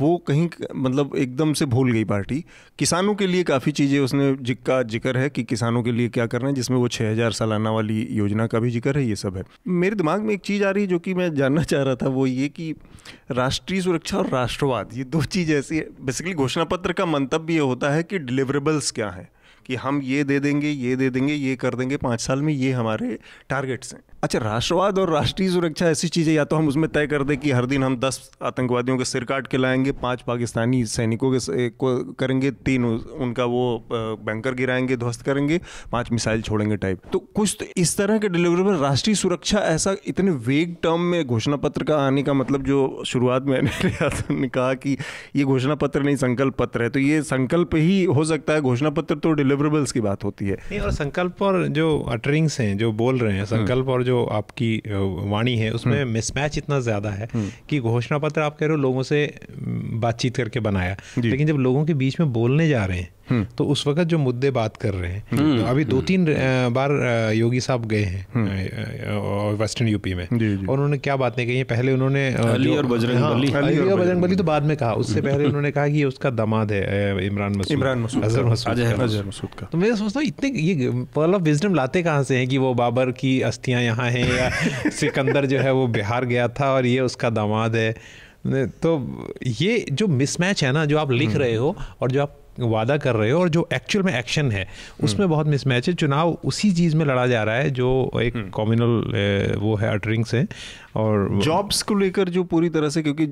वो कहीं मतलब एकदम से भूल गई पार्टी। किसानों के लिए काफ़ी चीज़ें उसने जिक्र है कि किसानों के लिए क्या करना है, जिसमें वो 6000 सालाना वाली योजना का भी जिक्र है, ये सब है। मेरे दिमाग में एक चीज़ आ रही है जो कि मैं जानना चाह रहा था, वो ये कि राष्ट्रीय सुरक्षा और राष्ट्रवाद, ये दो चीज़ ऐसी है। बेसिकली घोषणा पत्र का मंतव्य ये होता है कि डिलीवरेबल्स क्या हैं, कि हम ये दे देंगे, ये दे देंगे, ये कर देंगे 5 साल में, ये हमारे टारगेट्स हैं। अच्छा, राष्ट्रवाद और राष्ट्रीय सुरक्षा ऐसी चीज़ें, या तो हम उसमें तय कर दें कि हर दिन हम 10 आतंकवादियों के सिर काट के लाएंगे, 5 पाकिस्तानी सैनिकों के को करेंगे, 3 उनका वो बैंकर गिराएंगे, ध्वस्त करेंगे, 5 मिसाइल छोड़ेंगे टाइप। तो कुछ तो इस तरह के डिलीवरेबल। राष्ट्रीय सुरक्षा ऐसा इतने वेग टर्म में घोषणा पत्र का आने का मतलब, जो शुरुआत में ने कहा कि ये घोषणा पत्र नहीं संकल्प पत्र है, तो ये संकल्प ही हो सकता है, घोषणा पत्र तो डिलीवरेबल्स की बात होती है।
नहीं, और संकल्प और जो अटरिंग्स हैं, जो बोल रहे हैं, संकल्प और जो आपकी वाणी है, उसमें मिसमैच इतना ज़्यादा है कि घोषणा पत्र आप कह रहे हो लोगों से बातचीत करके बनाया, लेकिन जब लोगों के बीच में बोलने जा रहे हैं तो उस वक्त जो मुद्दे बात कर रहे हैं, तो अभी 2-3 बार योगी साहब गए हैं वेस्टर्न यूपी में, और उन्होंने क्या बातें कही हैं। पहले उन्होंने
अली और बजरंग बली
तो बाद में कहा, उससे पहले उन्होंने कहा कि ये उसका दामाद है इमरान मसूद, अजहर मसूद का। तो मैं सोचता हूँ इतने ये पर्ल ऑफ विजडम लाते कहाँ से हैं कि वो बाबर की अस्थियां यहाँ हैं, या सिकंदर जो है वो बिहार गया था और ये उसका दामाद है। तो ये जो मिसमैच है ना, जो आप लिख रहे हो और जो आप वादा कर रहे हो और जो एक्चुअल में एक्शन है, उसमें बहुत मिसमैच है। चुनाव उसी चीज़ में लड़ा जा रहा है जो एक कम्युनल वो है, अटरिंग्स है। और
जॉब्स को लेकर जो पूरी तरह से, क्योंकि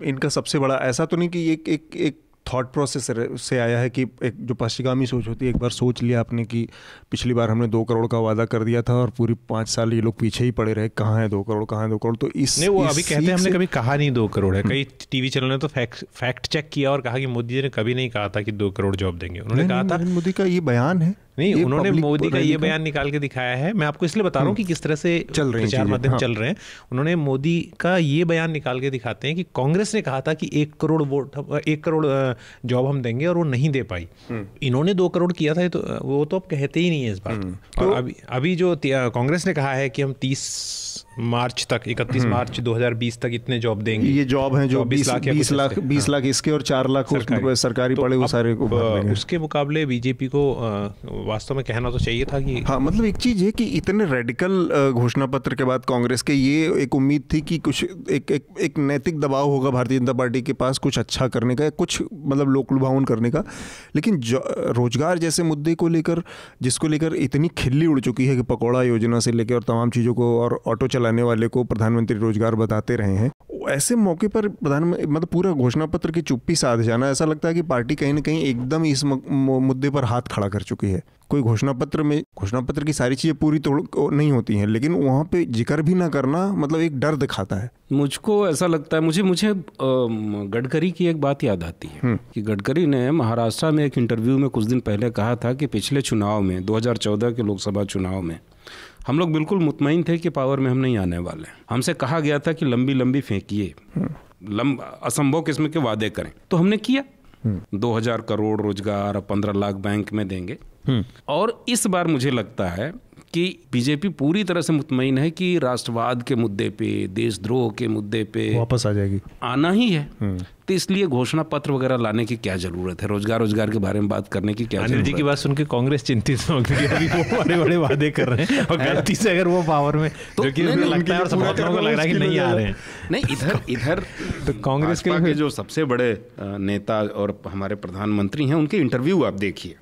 इनका सबसे बड़ा ऐसा तो नहीं कि एक थॉट प्रोसेस से आया है कि एक जो पश्चिगामी सोच होती है, एक बार सोच लिया आपने कि पिछली बार हमने 2 करोड़ का वादा कर दिया था और पूरी 5 साल ये लोग पीछे ही पड़े रहे, कहाँ है 2 करोड़, कहाँ है 2 करोड़। तो
नहीं, वो अभी कहते हैं हमने कभी कहा नहीं 2 करोड़ है। कई टीवी चैनल ने तो फैक्ट चेक किया और कहा कि मोदी जी ने कभी नहीं कहा था कि 2 करोड़ जॉब देंगे। उन्होंने कहा था,
मोदी का ये बयान है,
नहीं, उन्होंने मोदी का ये बयान निकाल के दिखाया है। मैं आपको इसलिए बता रहा हूँ कि किस तरह से प्रचार माध्यम चल रहे हैं। उन्होंने मोदी का ये बयान निकाल के दिखाते हैं कि कांग्रेस ने कहा था कि 1 करोड़ जॉब हम देंगे और वो नहीं दे पाई। इन्होंने 2 करोड़ किया था, तो वो तो अब कहते ही नहीं है इस बात। और अभी जो कांग्रेस ने कहा है कि हम 30 मार्च तक, 31 मार्च 2020 तक इतने जॉब देंगे।
ये जॉब हैं जो 20 लाख इसके और 4 लाख सरकारी पड़े, वो सारे को
उसके मुकाबले बीजेपी को वास्तव में कहना तो चाहिए था कि
हाँ, मतलब एक चीज़ है कि इतने रेडिकल घोषणा पत्र के बाद कांग्रेस के ये एक उम्मीद थी कि कुछ एक नैतिक दबाव होगा भारतीय जनता पार्टी के पास कुछ अच्छा करने का, कुछ मतलब लोक लुभावन करने का। लेकिन रोजगार जैसे मुद्दे को लेकर, जिसको लेकर इतनी खिल्ली उड़ चुकी है कि पकौड़ा योजना से लेकर और तमाम चीज़ों को, और ऑटो चलाने वाले को प्रधानमंत्री रोजगार बताते रहे हैं, ऐसे मौके पर प्रधानमंत्री मतलब पूरा घोषणा पत्र की चुप्पी साध जाना, ऐसा लगता है कि पार्टी कहीं ना कहीं एकदम इस मुद्दे पर हाथ खड़ा कर चुकी है। कोई घोषणा पत्र की सारी चीज़ें पूरी तो नहीं होती हैं, लेकिन वहाँ पे जिक्र भी ना करना मतलब एक डर दिखाता है।
मुझको ऐसा लगता है, मुझे गडकरी की एक बात याद आती है कि गडकरी ने महाराष्ट्र में एक इंटरव्यू में कुछ दिन पहले कहा था कि पिछले चुनाव में 2014 के लोकसभा चुनाव में हम लोग बिल्कुल मुतमईन थे कि पावर में हम नहीं आने वाले। हमसे कहा गया था कि लंबी लंबी फेंकिए, असंभव किस्म के वादे करें, तो हमने किया। 2000 करोड़ रोजगार और 15 लाख बैंक में देंगे। और इस बार मुझे लगता है कि बीजेपी पूरी तरह से मुतमईन है कि राष्ट्रवाद के मुद्दे पे, देशद्रोह के मुद्दे पे
वापस आ जाएगी,
आना ही है। तो इसलिए घोषणा पत्र वगैरह लाने की क्या जरूरत है, रोजगार के बारे में बात करने की क्या जरूरत है।
जी की बात सुन के कांग्रेस चिंतित हो गई, अभी वो बड़े बड़े वादे कर रहे हैं और गलती से अगर वो पावर में तो जो कि लगता है और समर्थकों को लग रहा है कि नहीं आ रहे हैं।
नहीं, इधर
तो कांग्रेस
के जो सबसे बड़े नेता और हमारे प्रधानमंत्री हैं, उनके इंटरव्यू आप देखिए,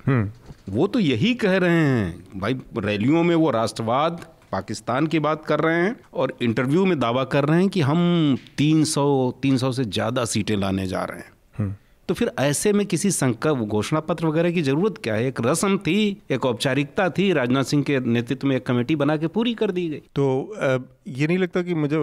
वो तो यही कह रहे हैं भाई, रैलियों में वो राष्ट्रवाद पाकिस्तान की बात कर रहे हैं और इंटरव्यू में दावा कर रहे हैं कि हम 300 से ज़्यादा सीटें लाने जा रहे हैं। तो फिर ऐसे में किसी संकल्प घोषणा पत्र वगैरह की जरूरत क्या है? एक रस्म थी, एक औपचारिकता थी, राजनाथ सिंह के नेतृत्व में एक कमेटी बना के पूरी कर दी गई।
तो ये नहीं लगता कि मुझे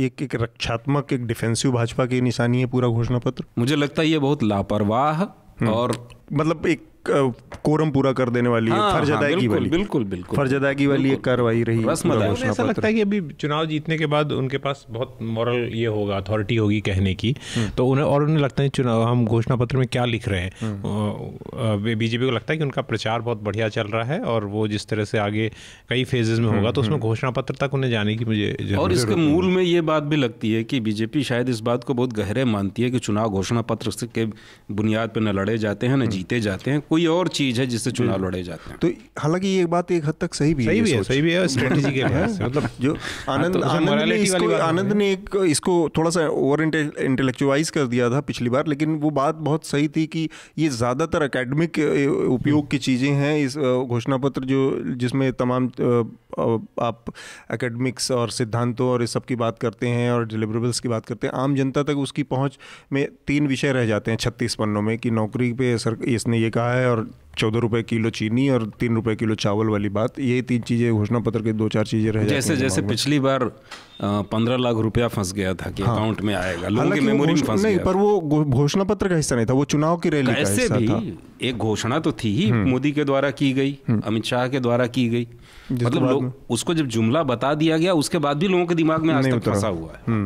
एक रक्षात्मक, एक डिफेंसिव भाजपा की निशानी है पूरा घोषणा पत्र?
मुझे लगता है ये बहुत लापरवाह और
मतलब एक कोरम पूरा कर देने वाली, फर्ज अदायगी वाली, बिल्कुल फर्ज अदायगी वाली एक कार्रवाई रही।
ऐसा लगता है कि अभी चुनाव जीतने के बाद उनके पास बहुत मॉरल ये होगा, अथॉरिटी होगी कहने की, तो उन्हें लगता है चुनाव हम घोषणा पत्र में क्या लिख रहे हैं। बीजेपी को लगता है कि उनका प्रचार बहुत बढ़िया चल रहा है और वो जिस तरह से आगे कई फेजेस में होगा, तो उसमें घोषणा पत्र तक उन्हें जाने की मुझे जरूरत है।
और इसके मूल में ये बात भी लगती है कि बीजेपी शायद इस बात को बहुत गहरे मानती है कि चुनाव घोषणा पत्र के बुनियाद पर न लड़े जाते हैं, न जीते जाते हैं, कोई और चीज है जिससे चुनाव लड़े जाते हैं।
तो हालांकि ये बात एक हद तक सही भी है
स्ट्रेटेजी के लिहाज से। मतलब
जो आनंद ने इसको थोड़ा सा ओवर इंटेलेक्चुअलाइज कर दिया था पिछली बार, लेकिन वो बात बहुत सही थी कि ये ज़्यादातर एकेडमिक उपयोग की चीज़ें हैं इस घोषणा पत्र, जिसमें तमाम आप एकेडमिक्स और सिद्धांतों और इस सब की बात करते हैं और डिलिवरेबल्स की बात करते हैं। आम जनता तक उसकी पहुंच में 3 विषय रह जाते हैं 36 पन्नों में, कि नौकरी पे इसने ये कहा है और 14 रुपए किलो चीनी और 3 रुपए किलो चावल वाली बात। ये 3 चीज़ें घोषणा पत्र के 2-4 चीज़ें रह जाती हैं।
जैसे पिछली बार 15 लाख रुपया फंस गया था कि अकाउंट में आएगा, लोगों की मेमोरी में फंस गया।
पर वो घोषणा पत्र का हिस्सा नहीं था, वो चुनाव की रैली का हिस्सा था।
एक घोषणा तो थी ही, मोदी के द्वारा की गई, अमित शाह के द्वारा की गई, मतलब लोग उसको जब जुमला बता दिया गया उसके बाद भी लोगों के दिमाग में आज तक फंसा हुआ है।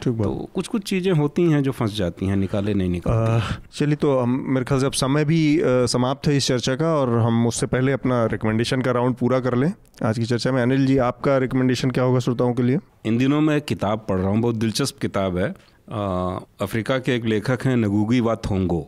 तो कुछ चीज़ें होती हैं जो फंस जाती हैं, निकाले नहीं निकालते।
चलिए, तो हम मेरे ख्याल से अब समय भी समाप्त है इस चर्चा का, और हम उससे पहले अपना रिकमेंडेशन का राउंड पूरा कर लें आज की चर्चा में। अनिल जी, आपका रिकमेंडेशन क्या होगा श्रोताओं के लिए?
इन दिनों मैं एक किताब पढ़ रहा हूँ, बहुत दिलचस्प किताब है। अफ्रीका के एक लेखक हैं नगुगी वा थोंगो,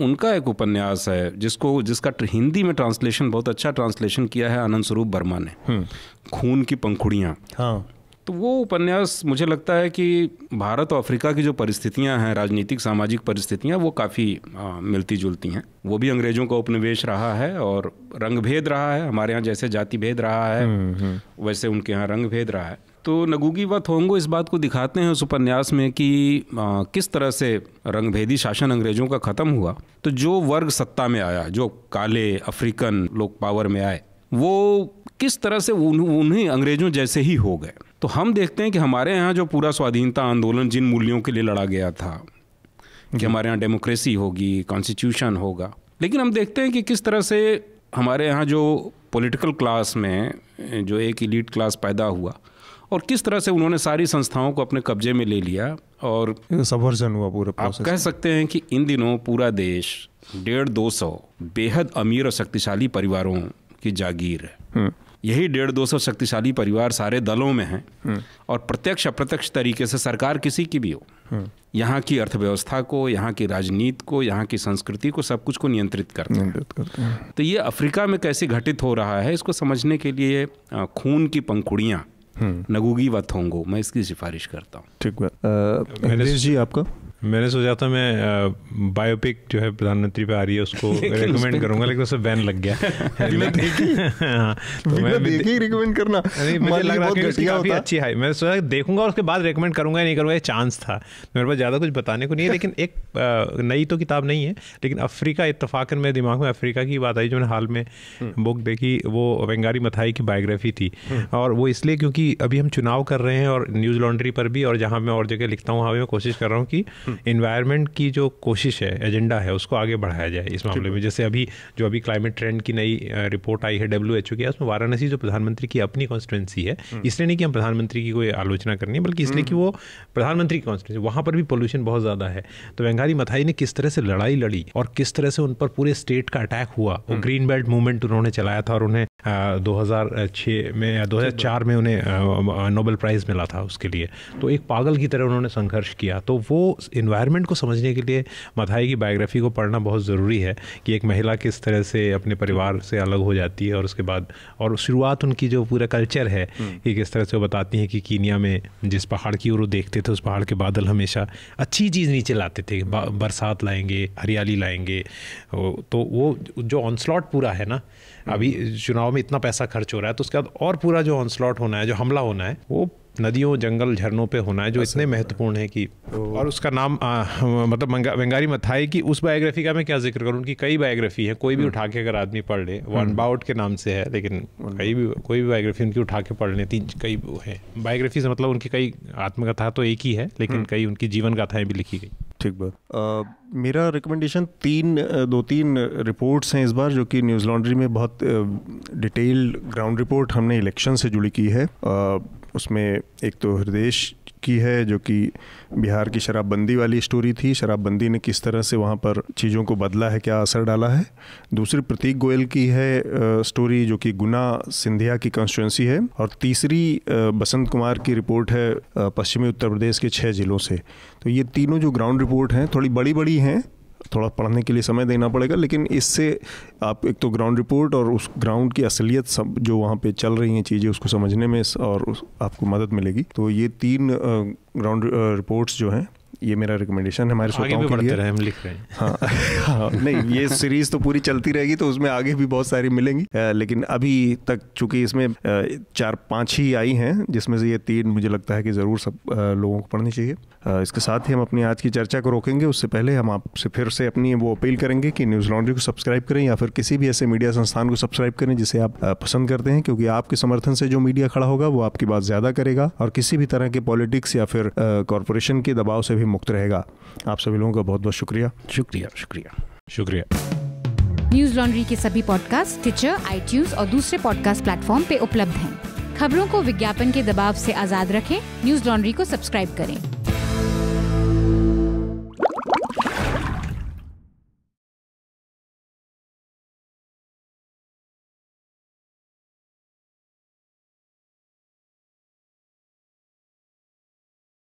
उनका एक उपन्यास है जिसका हिंदी में ट्रांसलेशन, बहुत अच्छा ट्रांसलेशन किया है आनंद स्वरूप वर्मा ने, खून की पंखुड़ियाँ। हाँ, तो वो उपन्यास मुझे लगता है कि भारत और अफ्रीका की जो परिस्थितियां हैं, राजनीतिक सामाजिक परिस्थितियां, वो काफ़ी मिलती जुलती हैं। वो भी अंग्रेज़ों का उपनिवेश रहा है और रंग भेद रहा है, हमारे यहाँ जैसे जाति भेद रहा है वैसे उनके यहाँ रंग भेद रहा है। तो नगुगी वा थोंगो इस बात को दिखाते हैं उस उपन्यास में कि किस तरह से रंगभेदी शासन अंग्रेज़ों का ख़त्म हुआ, तो जो वर्ग सत्ता में आया, जो काले अफ्रीकन लोग पावर में आए, वो किस तरह से उन्हें अंग्रेज़ों जैसे ही हो गए। तो हम देखते हैं कि हमारे यहाँ जो पूरा स्वाधीनता आंदोलन जिन मूल्यों के लिए लड़ा गया था कि हमारे यहाँ डेमोक्रेसी होगी, कॉन्स्टिट्यूशन होगा, लेकिन हम देखते हैं कि किस तरह से हमारे यहाँ जो पॉलिटिकल क्लास में जो एक एलीट क्लास पैदा हुआ और किस तरह से उन्होंने सारी संस्थाओं को अपने कब्जे में ले लिया और
सबवर्जन हुआ पूरा प्रोसेस।
आप कह सकते हैं कि इन दिनों पूरा देश 150-200 बेहद अमीर और शक्तिशाली परिवारों की जागीर है। यही 150-200 शक्तिशाली परिवार सारे दलों में हैं और प्रत्यक्ष अप्रत्यक्ष तरीके से सरकार किसी की भी हो, यहाँ की अर्थव्यवस्था को, यहाँ की राजनीति को, यहाँ की संस्कृति को, सब कुछ को नियंत्रित करते हैं। तो ये अफ्रीका में कैसे घटित हो रहा है, इसको समझने के लिए खून की पंखुड़ियाँ, नगुगी वा थोंगो, मैं इसकी सिफारिश करता हूँ।
ठीक है। जी, आपका?
मैंने सोचा था मैं बायोपिक जो है प्रधानमंत्री पे आ रही है उसको रेकमेंड करूंगा, लेकिन उससे बैन लग गया।
देखिए रिकमेंड करना
मुझे लग रहा है काफी अच्छी है, मैं सोचा देखूंगा उसके बाद रेकमेंड करूंगा या नहीं करूंगा, ये चांस था। मेरे पास ज़्यादा कुछ बताने को नहीं है, लेकिन एक नई तो किताब नहीं है, लेकिन अफ्रीका, इत्तफाकन मेरे दिमाग में अफ्रीका की बात आई जो मैंने हाल में बुक देखी, वो वेंगारी मथाई की बायोग्राफी थी। और वो इसलिए क्योंकि अभी हम चुनाव कर रहे हैं और न्यूज़ लॉन्ड्री पर भी और जहाँ मैं और जगह लिखता हूँ वहाँ भी मैं कोशिश कर रहा हूँ कि इन्वायरमेंट की जो कोशिश है, एजेंडा है, उसको आगे बढ़ाया जाए इस मामले में। जैसे अभी क्लाइमेट ट्रेंड की नई रिपोर्ट आई है WHO की, उसमें वाराणसी जो प्रधानमंत्री की अपनी कॉन्स्टिट्यूंसी है, इसलिए नहीं कि हम प्रधानमंत्री की कोई आलोचना करनी है, बल्कि इसलिए कि वो प्रधानमंत्री की कॉन्स्टिट्यूंसी, वहाँ पर भी पोल्यूशन बहुत ज़्यादा है। तो वेंगारी मथाई ने किस तरह से लड़ाई लड़ी और किस तरह से उन पर पूरे स्टेट का अटैक हुआ। वो ग्रीन बेल्ट मूवमेंट उन्होंने चलाया था और उन्हें 2006 में या 2004 में उन्हें नोबेल प्राइज़ मिला था उसके लिए। तो एक पागल की तरह उन्होंने संघर्ष किया। तो वो इन्वायरमेंट को समझने के लिए मथाई की बायोग्राफी को पढ़ना बहुत ज़रूरी है कि एक महिला किस तरह से अपने परिवार से अलग हो जाती है और उसके बाद और शुरुआत उनकी जो पूरा कल्चर है कि किस तरह से वो बताती हैं कि कीनिया में जिस पहाड़ की ओर वो देखते थे उस पहाड़ के बादल हमेशा अच्छी चीज़ नीचे लाते थे, बरसात लाएंगे, हरियाली लाएंगे। तो वो जो ऑनस्लॉट पूरा है ना, अभी चुनाव में इतना पैसा खर्च हो रहा है, तो उसके बाद और पूरा जो ऑनस्लॉट होना है, जो हमला होना है, वो नदियों, जंगल, झरनों पे होना है, जो इतने महत्वपूर्ण है कि और उसका नाम मतलब वेंगारी मथाई की उस बायोग्राफी का मैं क्या जिक्र करूँ, उनकी कई बायोग्राफी है, कोई भी उठा के अगर आदमी पढ़ ले, वन बाउट के नाम से है, लेकिन कोई भी बायोग्राफी उनकी उठा के पढ़ ले, कई है बायोग्राफी से मतलब उनकी कई आत्मकथा तो एक ही है, लेकिन कई उनकी जीवन गाथाएं भी लिखी गई।
ठीक बात। मेरा रिकमेंडेशन दो तीन रिपोर्ट्स हैं इस बार, जो कि न्यूज़ लॉन्ड्री में बहुत डिटेल्ड ग्राउंड रिपोर्ट हमने इलेक्शन से जुड़ी की है। उसमें एक तो हृदय की है, जो कि बिहार की शराबबंदी वाली स्टोरी थी, शराबबंदी ने किस तरह से वहाँ पर चीज़ों को बदला है, क्या असर डाला है। दूसरी प्रतीक गोयल की है स्टोरी, जो कि गुना सिंधिया की कॉन्स्टिट्यूंसी है। और तीसरी बसंत कुमार की रिपोर्ट है पश्चिमी उत्तर प्रदेश के 6 ज़िलों से। तो ये तीनों जो ग्राउंड रिपोर्ट हैं थोड़ी बड़ी हैं, थोड़ा पढ़ने के लिए समय देना पड़ेगा, लेकिन इससे आप एक तो ग्राउंड रिपोर्ट और उस ग्राउंड की असलियत सब जो वहाँ पे चल रही हैं चीज़ें, उसको समझने में और आपको मदद मिलेगी। तो ये 3 ग्राउंड रिपोर्ट्स जो हैं, ये मेरा रिकमेंडेशन है हमारे श्रोताओं के लिए।
हम लिख रहे हैं।
हाँ, नहीं, ये सीरीज़ तो पूरी चलती रहेगी, तो उसमें आगे भी बहुत सारी मिलेंगी, लेकिन अभी तक चूँकि इसमें 4-5 ही आई हैं, जिसमें से ये 3 मुझे लगता है कि ज़रूर सब लोगों को पढ़नी चाहिए। इसके साथ ही हम अपनी आज की चर्चा को रोकेंगे। उससे पहले हम आपसे फिर से अपनी वो अपील करेंगे कि न्यूज़ लॉन्ड्री को सब्सक्राइब करें या फिर किसी भी ऐसे मीडिया संस्थान को सब्सक्राइब करें जिसे आप पसंद करते हैं, क्योंकि आपके समर्थन से जो मीडिया खड़ा होगा वो आपकी बात ज़्यादा करेगा और किसी भी तरह के पॉलिटिक्स या फिर कॉरपोरेशन के दबाव से भी मुक्त रहेगा। आप सभी लोगों का बहुत बहुत शुक्रिया।
न्यूज़ लॉन्ड्री के सभी पॉडकास्ट टिचर, iTunes और दूसरे पॉडकास्ट प्लेटफॉर्म पे उपलब्ध हैं। खबरों को विज्ञापन के दबाव से आजाद रखें, न्यूज़ लॉन्ड्री को सब्सक्राइब करें।